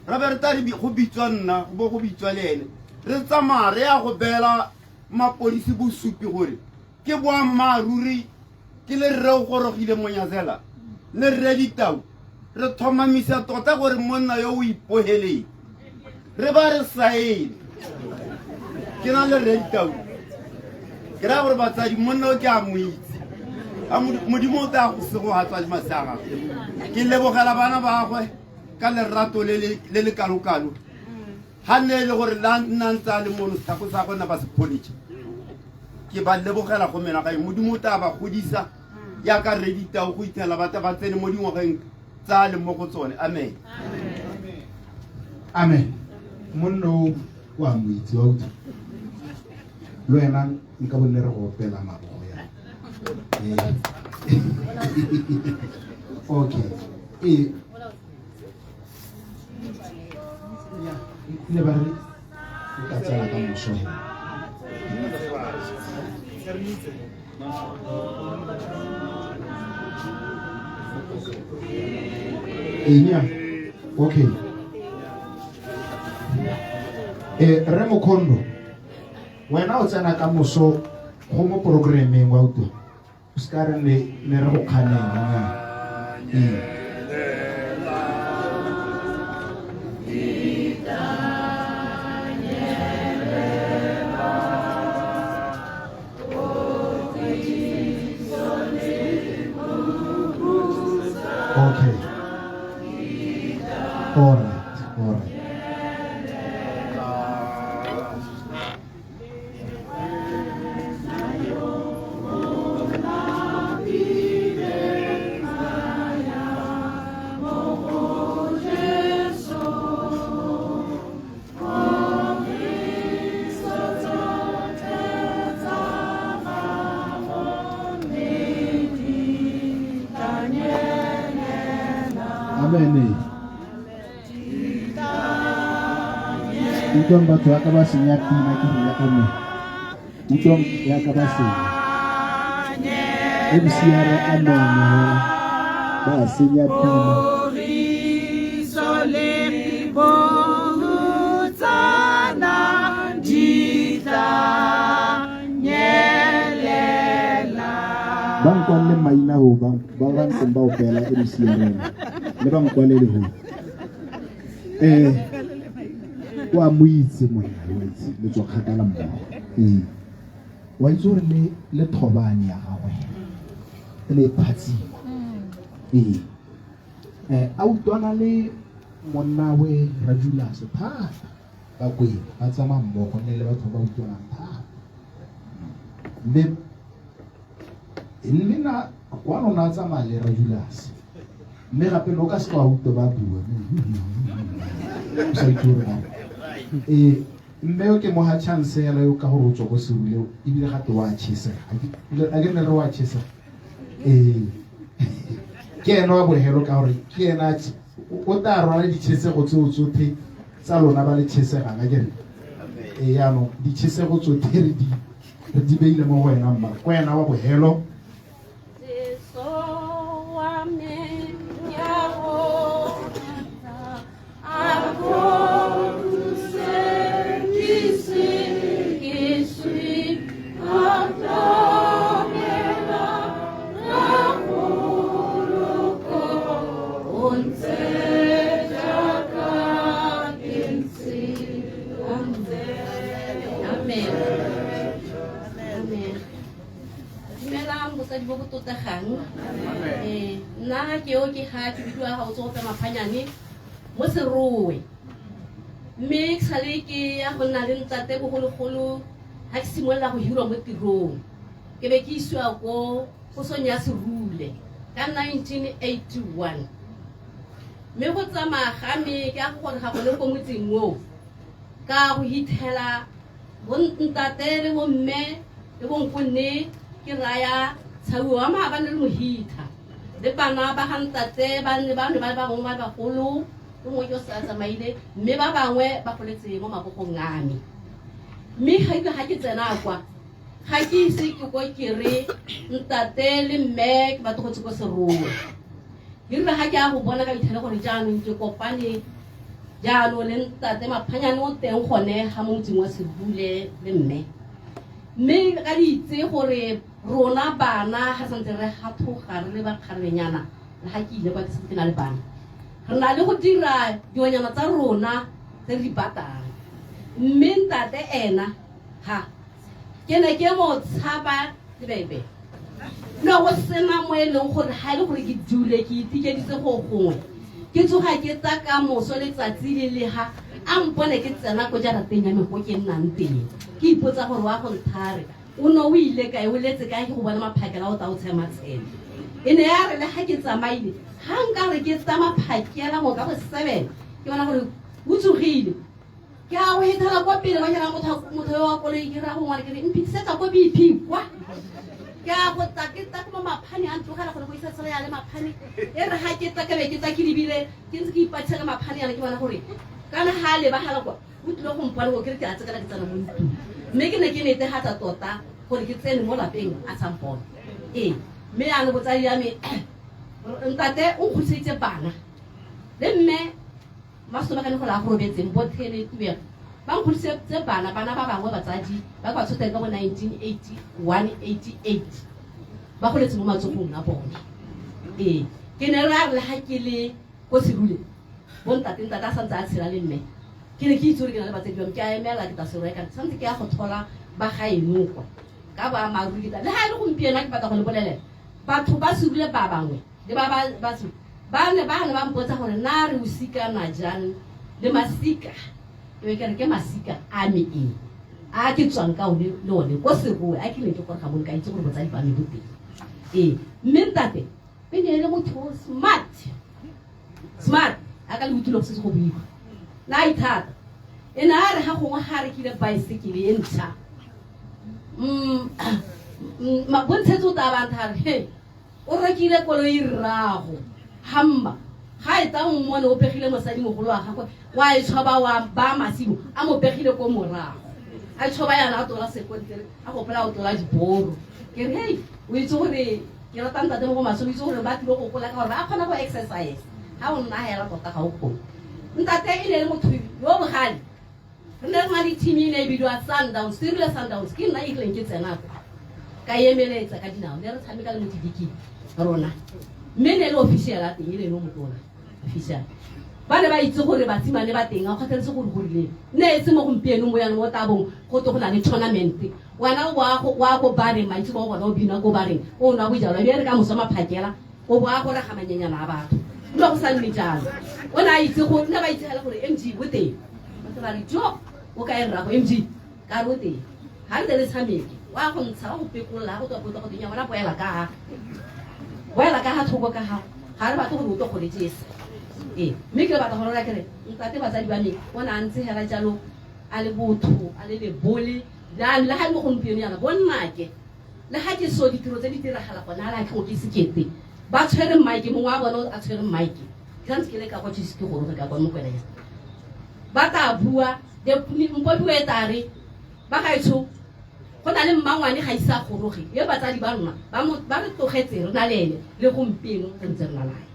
ra be re ta go bitswa nna go bitswa le ene re tsamaya re ya go bela mapolisi bosupi gore ke boammaaruri ke le rre o gorogile Monyazela le rre Ditau re thomamisa tota gore monna yo o ipoheleng re ba re saene ke na le rre Ditau ke ra gore batsadi monna o ke a mo itse a modimo o tla go sego ga tswadi masaga ke lebogela bana ba gagwe ka lerato le le kalokalo ha ne le gore la nna ntse le mono sako sa gona ba se police ke ba lebogela go mena ga modimo o tla ba godisa ya ka rre Ditau go itela batla ba tsene mo dingwageng tsa le mo go tsone amen amen monno wa moitse wa utse lo ena nka bonne re go opela mabogo ya okay le ba re ka tsala ka moso enya okay re mo Khondo wena o tsena ka moso go mo programming wa utwa o ska re ne re go khanela okay all right amen Utong batho ya ka ba senya pina ke ya ka mo Utong ya ka ba senya MCR a mona ba senya pina sole botsana dita nyelela bang kwale maina ho bang ba semba o pela MCR le bang kwale le ho wa moitse monna le tswa khatala mmo wa itse le thobane ya gagwe le phatsi a utwana le monna we Rajula se thata ba kwe ba tsama mmogo le batho ba utwana thata mme nna kwa nona tsama le Rajula se mme gape lo ka se kwa utwa ba bua sa itore ba mme ke mo ha chance ya le ka go tswa go se bule e bile ga te wa chisa a ke ne re wa chisa ke ena wa bohelo ka gore ke ena o ta rwala ditšhesego tseo tsotlhe tsa lona ba le tšhesega ka kere yaanong ditšhesego tsotlhe re di beile mo go wena mma ko ena wa bohelo nna ke o ke ga ke bidiwa ga o tso go maphanyane mo serowe mme ke sale ke ya go nna le ntate bogologolo ga ke simolola go hirwa mo tirong ke be ke isiwa ko posong ya Serule ka 1981 mme go tsamaya ga me ke a go gore ga go le ko motseng moo ka go hithela bontate le bomme le bonkonne ke raya tshawa ma ba ne le mohitha le bana ba hantate ba ne ba ba bangwe ba bagolo le mo yo sa tsamaile mme ba bangwe ba goletse mo mabogong a me mme ga ke tsena kwa ga ke ise ke go ke re ntate le mme ke ba togotse go serowe ke re ga ke a go bona ka ithele gore jaanong ke kopane jaanong le ntate maphanyane o teng gone ga mo motseng wa Sebule le mme mme ka di itse gore rona bana ga santse re gathoga re le bakgarenyana le ga ke ile kwa ke na le bana re na le go dira dionyana tsa rona tse re di batang mme ntate ena ha ke ne ke mo tshaba lebebe no go sena mo e leng gore ha ile gore ke dule ke itikeditse go gongwe ke tsoga ke tsa ka moso letsatsi le le ha a mpone ke tsena ko jarateng ya me go ke nnang teng ke ipotsa gore wa go nthare o no o ile kae o letse kae ke go bona maphakela o ta o tshema tsene e ne ya re le ha ke tsamaile ha nka re ke tsama phakela go ka go 7 ke bona gore o tsogile ke a o hetela kwa pele ba jela motho yo wa koloi ke ra go ngwana ke re mpitsetsa kwa BP kwa ke a go taketa mo maphane a ntlogela gore go isa tsela ya le maphane e re ha ke taka be ke tsa ke dibile ke ntse ke ipatsela maphane yana ke bona gore kana ha le ba hala kwa o tlile go mpana go ke re ke a tsekela ke tsana mo ntong mme ke ne ke nete hata tota gore ke tsene mo lapeng a sampona mme a no botsadi ya me ntate o khusitse bana le mme masoba ka ne go la go robetseng bo thele tuya ba nkhusitse bana ba bangwe batsadi ba kwa tshotela ka go 1988 ba go letse mo matsogong a bone ke ne ra re ha ke le go serule bo ntate a santse a tshela le mme ke ne ke itse gore ke na le batsadi ba ke a emela ke ta se reka santse ke a go thola ba ga enokwa ka ba maruri le ha ile go mpiena ke batla go le bolelela batho ba serule ba bangwe le ba se ba ne ba mpotsa gore na re usika na jang le masika e ke re ke masika a me a ke tswang ka one le one go se go a ke le ke gore ga mo ka itse gore botsadi ba me boteng mme ntate be ne le motho smart a ka le butlo se go buiwa na ithata ena re ha gongwe ga re kile bicycle e ntsha ma bontsetso ta ba nthare he o rekile koloi rrago hamba ga e tsa mmone o pegile mosadi mogolo wa gagwe wa e tshoba wa ba masimo a mo pegile ko morago a tshoba yana a tola sekontere a go pela o tola diboro ke re hey o itse gore ke rata ntate mo go maso o itse gore ba tlo go gola ka gore ba kgona go exercise ha o nna hela tota ga o go ntate e le motho yo bogale re ne re na le team e ne bidwa Sundowns Sirius Sundowns ke nna e tleng ke tsena ka emeletsa ka dinao le re tshameka le motidiki rona mme ne le official a teng e le no motona official ba ne ba itse gore batsimane ba teng a kgothaletse gore go rile ne e se mo gompieno mo yana mo tabong go to go na le tournament wana wa go bare maitse go bona o bina go bare o na bojalo be re ka mosoma phakela o boa go re ga manyenyana a batho lo go sa nne jalo o na itse go nna ba itse hala gore MG bo teng ba ba re jo o ka e rra go MG ka ro teng ha re le tshameke wa go ntsha go pekola go to go dinya bona boela ka ha thoko ka ha ga re batho go to go le jese mme ke batla go rona kere ntate batsadi ba me bona a ntse hela jalo a le botho a le bole le ha mo gompieno yana bonnake le ha ke so ditiro tse di diragala gona la ke go ke sekete ba tshwere mike mongwe a bona a tshwere mike ke ntse ke le ka go tshise ke go re ka bona mo kwela ya ba ta bua de mpo bua tare ba ga itso go na le mmangwane ga isa goroge ye batsadi ba rona ba re togetse re na le gompieno re ntse re na lae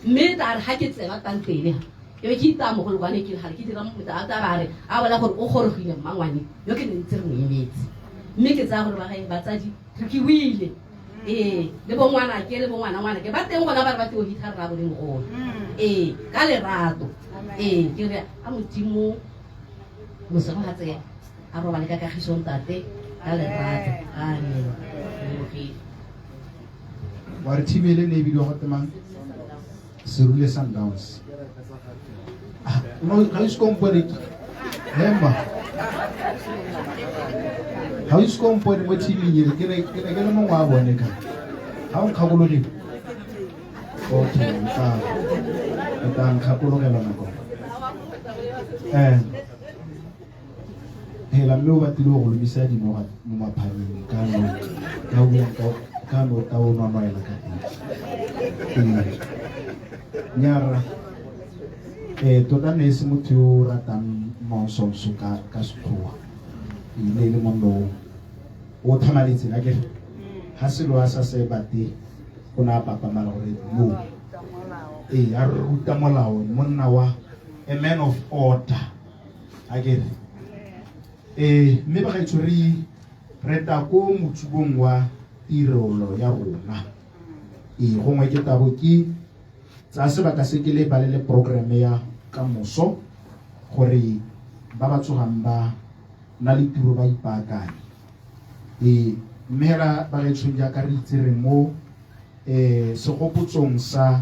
mme ta re ha ke tsela tantele ke be ke itamo go lwane ke ke dira mo ta ba re a bola gore o gorogile mmangwane yo ke ntse re mo emetse mme ke tsa gore ba ga batsadi re ke wile le bo ngwana ke ba teng gona ba re ba te o hitha ra bo le mogolo ka lerato ke re a modimo mo se ga tse a roba le ka kagiso ntate ka lerato amen wa re thibele ne bidio go temang Sirule Sundowns no ga se kompore hemba ha se kompore mo tshimile ke le mo wa bone ka ha o kgakologe okay ta kgakologelwa nako hela mme o batile go lomisa di mo maphaneng ka no ta o nonoela ka teng nyara tota ne se motho yo ratang monsonso ka sekgowa ile le mondo o thamaletse ka ke ha se lo sa se bate go na papa mala gore no a ruta molao monna wa a man of order again mme ba ga itshwere re ta ko motsubong wa tirelo ya rona gongwe ke tabo ke tsa sebaka se ke le balele programe ya kamoso gore ba ba tsogang ba na le tiro ba ipaakanye mme hela ba re tshweng jaaka re itse re mo segopotsong sa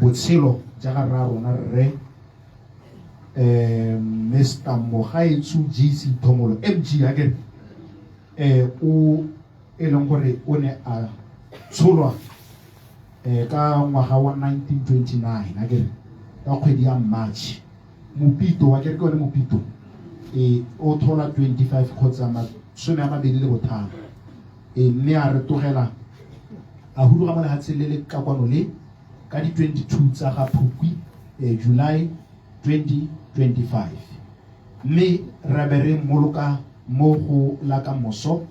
botshelo jaaka ra rona rre Mr. Mogaetsu GC Thomolo MG again o e leng gore o ne a tsholwa ka ngwaga wa 1929 again ka kgwedi ya March Mopito wa ke one Mopito o thola 25 kgotsa masome a mabedi le botlhano mme a re togela a huduga mo lehatsheng le le ka kwano le ka di 22 tsa ga Phukwi July 2025 mme re be re mmoloka mo go la ka moso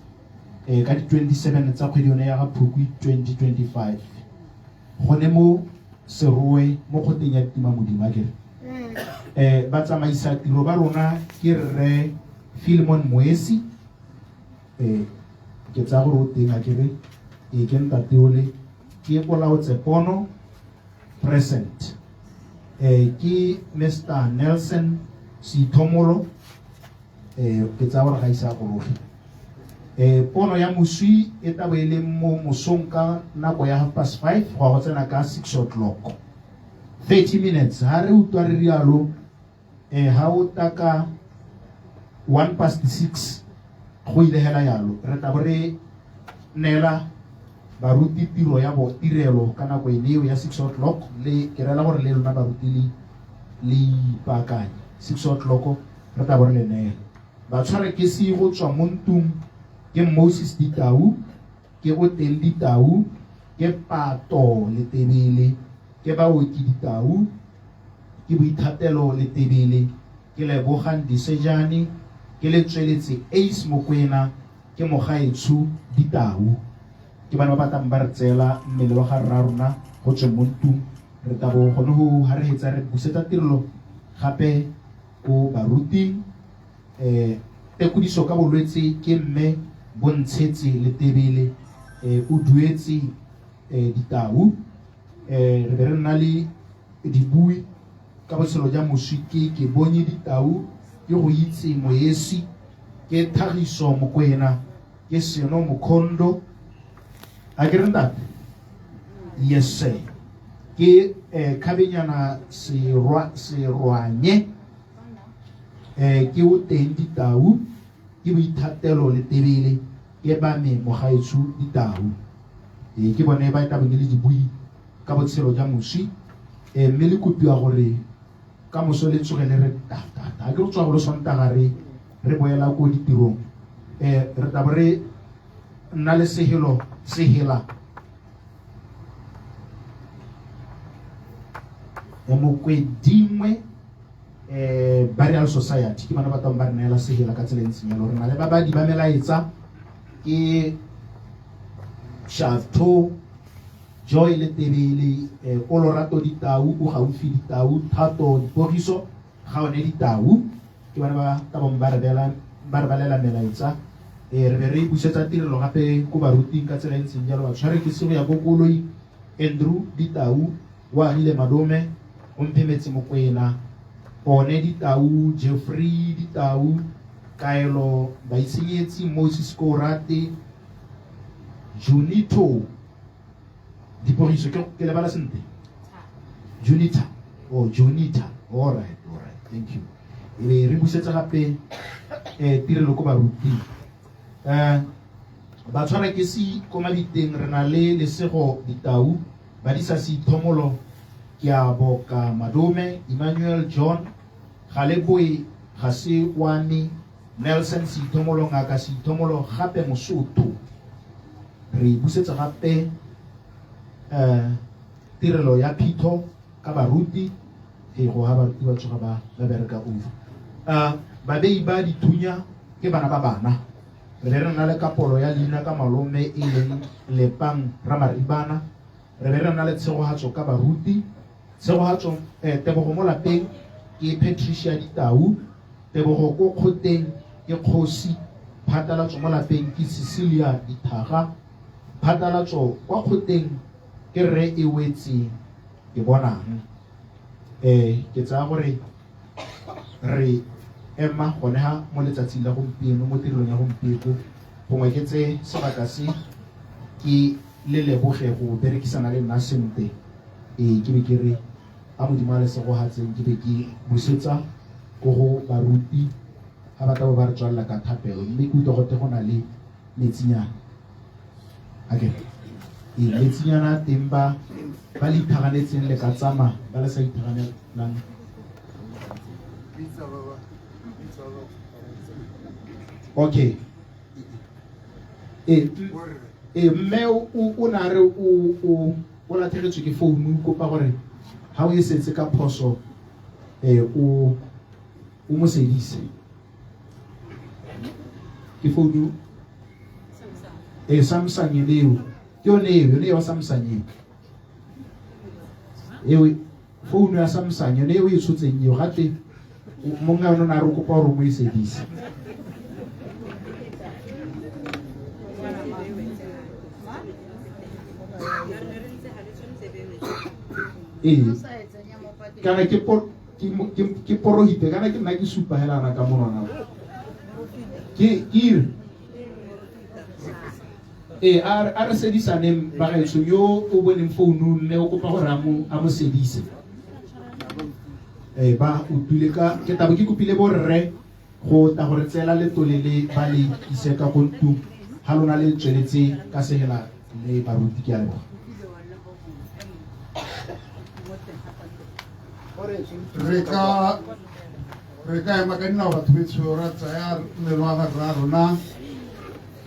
ka di 27 tsa kgwedi yone ya ga Phukwi 2025 gone mo serowe mo kgoteng ya tima modimo akere ba tsamaisa tiro ba rona ke rre Philemon Moesi ke tsa gore o teng akere ke ntate ole ke Olaotse Pono present ke Mr. Nelson Sithomolo ke tsa gore ga isa goroge pono ya moswi e tabo e leng mo mosong ka nako ya 5:30 go tsena ka 6:00 30 minutes ha re utlwa re rialo ha o taka 6:01 go ile hela yalo re tabo re nela baruti tiro ya bo tirelo ka nako eo ya 6:00 le ke rela gore le lona baruti le ipakanye 6:00 re tabo re le nela ba tshware ke se go tswa mo ntung ke Moses Ditau ke go teng Ditau ke Pato le Tebele ke baoki Ditau ke Boithatelo le Tebele ke Lebogang Disejane ke le tsweletse Ace Mokwena ke Mogaetsu Ditau ke bana ba batang ba re tsela mmele wa ga rarona go tswe mo ntung re tabo gone go ha re hetsa re busetsa tirelo gape ko baruti tekodiso ka bolwetse ke mme Bontshetse le Tebele o duetse Ditau re be re nna le dibui ka botshelo ja moswi ke bonye Ditau ke go itse Moesi ke Thagiso Mokwena ke Seno Mokhondo a ke renda yes sir ke Khabenyana Serwanye ke o teng Ditau ke Boithatelo le Tebele ke ba me Mogaetsu Ditau ke bone ba tla bengele dibui ka botshelo ja moswi mme le kopiwa gore ka moso le tsogele re tata ke tswa go sontaga re boela ko ditirong re tla re nna le sehela Mokwedingwe Burial Society ke bana ba tang ba re neela sehela ka tsela ntseng le rena le ba ba di ba melaetsa ke Shatho Joy le Tebele Olorato Ditau o gaufi Ditau Thato Dipogiso ga one Ditau ke bana ba tabong ba re balela melaetsa re be re busetsa tirelo gape ko baruting ka tsela ntseng jalo ba tshware ke sego ya Koloi Andrew Ditau wa ile Madome o Mpemetse Mokwena one Ditau Jeffrey Ditau Kaelo ba itsenyetsi Moses Korate Junito Dipogiso ke le bala sente Junita all right thank you re busetsa gape tirelo ko baruti ba tshwara ke si ko mabiteng re na le lesego Ditau ba di sa Sithomolo ke a boka Madome Emmanuel John Galeboe ga se wani Nelson Sithomolo ngaka Sithomolo gape Mosotho re busetsa gape tirelo ya Phito ka baruti go ha baruti ba tsoga ba bereka over ba bei ba dithunya ke bana ba bana re nna le kapolo ya leina ka malome e leng Lepang Ramaribana re nna le tshegohatso ka baruti tshegohatso tebogo mo lapeng ke Patricia Ditau tebogo ko kgoteng ke ke kgosi phatalatso mo lapeng ke Cecilia Dithaga phatalatso kwa kgoteng ke Rre e wetseng ke bonang ke tsaya gore re ema gone ha mo letsatsing la gompieno mo tirong ya gompieno gongwe ke tse sebaka se ke le leboge go berekisana le nna sentle ke be ke re a modimo a lesego hatseng ke be ke busetsa go go baruti ha ba tla bo ba re tswalela ka thapelo mme ke utlwa gote go na le metsinyana metsinyana teng ba le ithaganetseng le ka tsama ba le sa ithaganelang okay mme o na re o latlhegetswe ke founu kopa gore ha o e setse ka phoso o mo sedise ke founu Samsung leo ke yone ya Samsung eo founu ya Samsung yone eo e tshotseng eo gape monga yone na re kopa gore mo e sedise kana ke porohite kana ke nna ke supa helana ka monwana ke a re sedisaneng bagaetso yo o boneng founu ne o kopa gore a mo sedise ba utlwile ka ke tabo ke kopile borre go ta gore tsela letolele ba le ise ka go ntu ha lona le tsweletse ka segela le baruti ke a leboga re ka ema ka dinao batho betsho ra tsaya melwana ra rona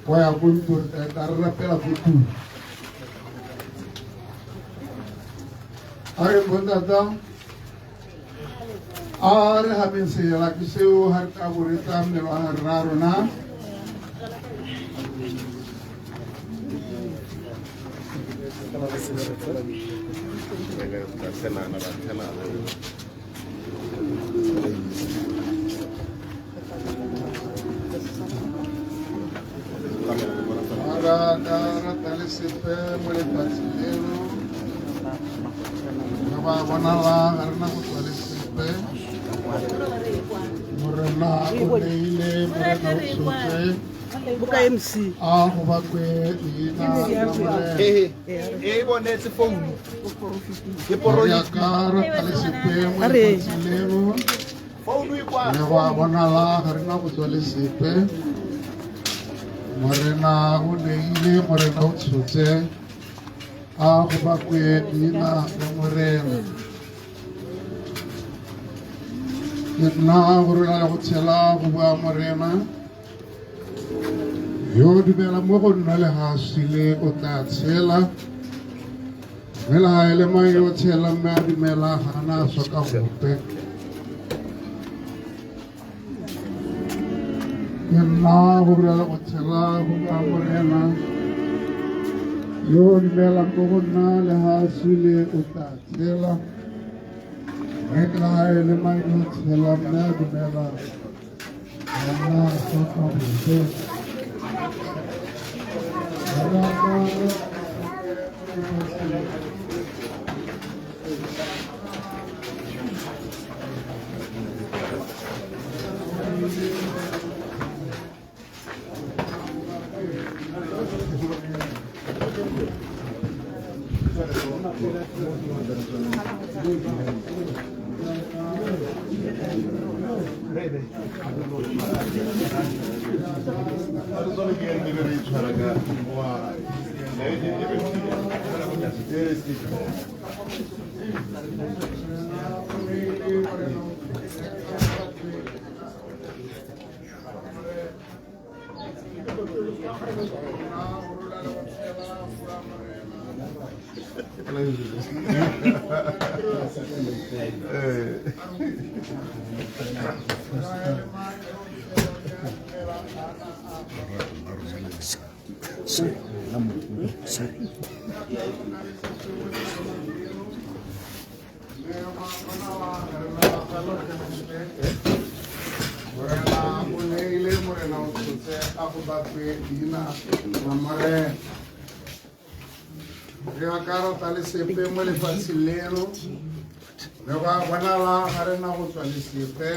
go ya go ntu re rapela fotu a re bontata a re gapeng sela ke seo ga re ka boretsa melwana ra rona Tale sepe mole pasilero ba bona la arna go tale sepe morena o leile morena o tsotse buka MC go ba kwe ina bonetse founu ke poro ya kara tale sepe mole pasilero founu e kwa ba bona la arna go tale sepe morena o leile morena o tshotse a go ba kwedina le morena ke nna gore a go tshela go bua morena yo dumela mo go nna le hasile o tla tshela mme le ga e le mang yo tshela mme a dumela gana a swa ka gope ke nna gore a go tshela go bua morena yo dumela mo go nna le hasile o tla tshela mme le ga e le mang yo tshela mme a dumela gana a swa ka gope Morena o neile morena o tshotse a go bapwe dina la morena. Re a karata le sepe mo lefatsheng leno. Le ba bonala ga rena go tswa le sepe.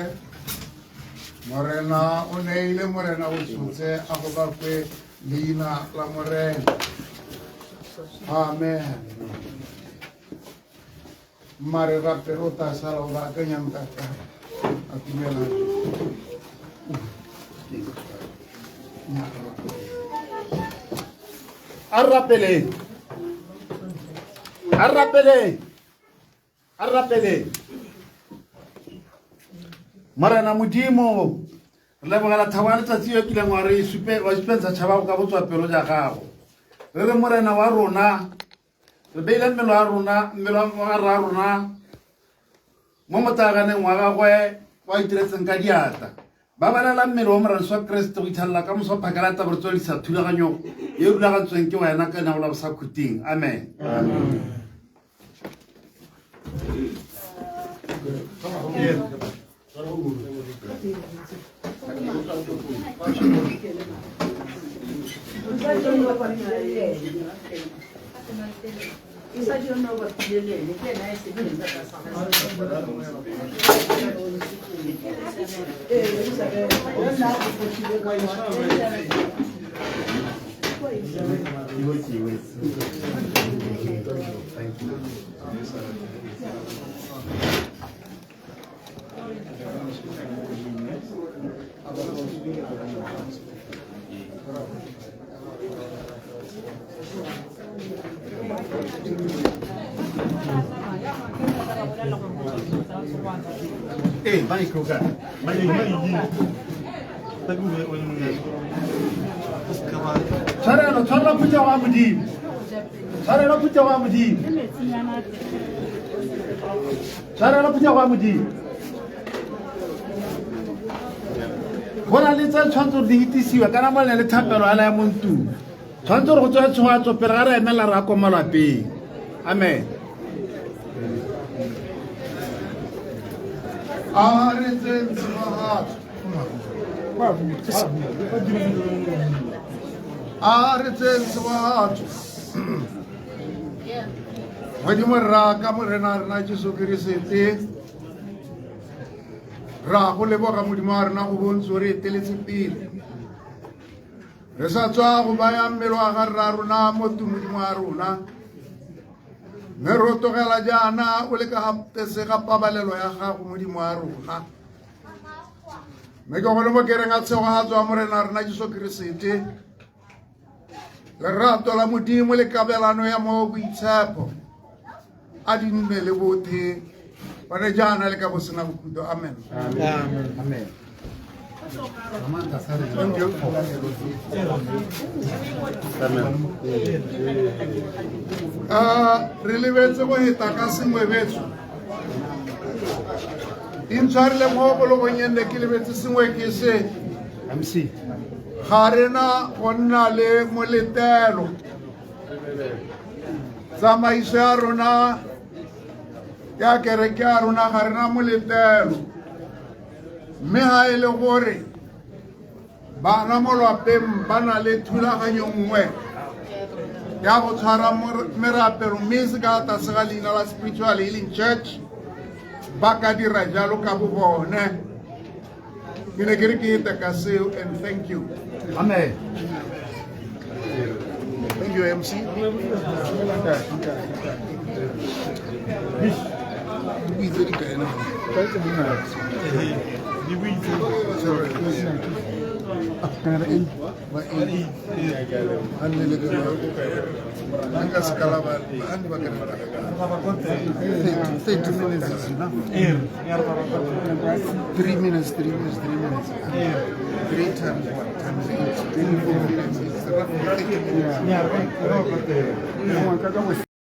Morena o neile morena o tshotse a go bapwe dina la morena. Amen. Mare raperota sala o ba kanyang tata. Atumela. Arrapele. Marana modimo re lebogela thabo ya letsatsi yo kileng wa supentsha tšhaba go ka botswapelo ja gago re re morena wa rona re beile mmelo wa ra rona mo motsaganeng wa gagwe wa itiretseng ka diata ba balela mmele wa moraso wa keresete go itlhalela ka moso wa phakela tabore tswelisa thulaganyo e rulagantsweng ke wena ka lenago la bosa khuting amen. Tshwarelo putsa wa modimo. Tshwarelo putsa wa modimo. Tshwarelo putsa wa modimo. Bona le tsa tshwantsho di itisiwa kana mo le thapelo ala ya montu. Tshwantsho re go tswa tshwatso pele ga re emela ra ko malapeng. Amen. Modimo ra ka morena rena Jesu Keresete ra go leboga modimo wa rena go bontse re eteletse pele re sa tswa go baya mmele wa ga rra rona mo modimo wa rona mme re togela jaana o le ka ga pabalelo ya gago modimo wa rona mme ke gone mo kereng a tshego ga tswa morena rena Jesu Keresete lerato la modimo le kabelano ya mo boitshepo a di nne le bothe bane jaana le ka bo sena bokhuto amen. Amen. Re lebetse go heta ka sengwe betso di ntshwarile mo bologong enne ke lebetse sengwe ke se MC ga rena go nna le moletelo tsamaiso ya rona ya kereke ya rona ga rena moletelo mme ga e le gore bana mo lapeng ba na le thulaganyo nngwe ya go tshwara merapelo mme se ka tlase ga leina la Spiritual Healing Church ba ka dira jalo ka bo bone ke ne ke re ke ete ka seo and thank you. Amen. Thank you MC. Three minutes. 3 times 1 times 8.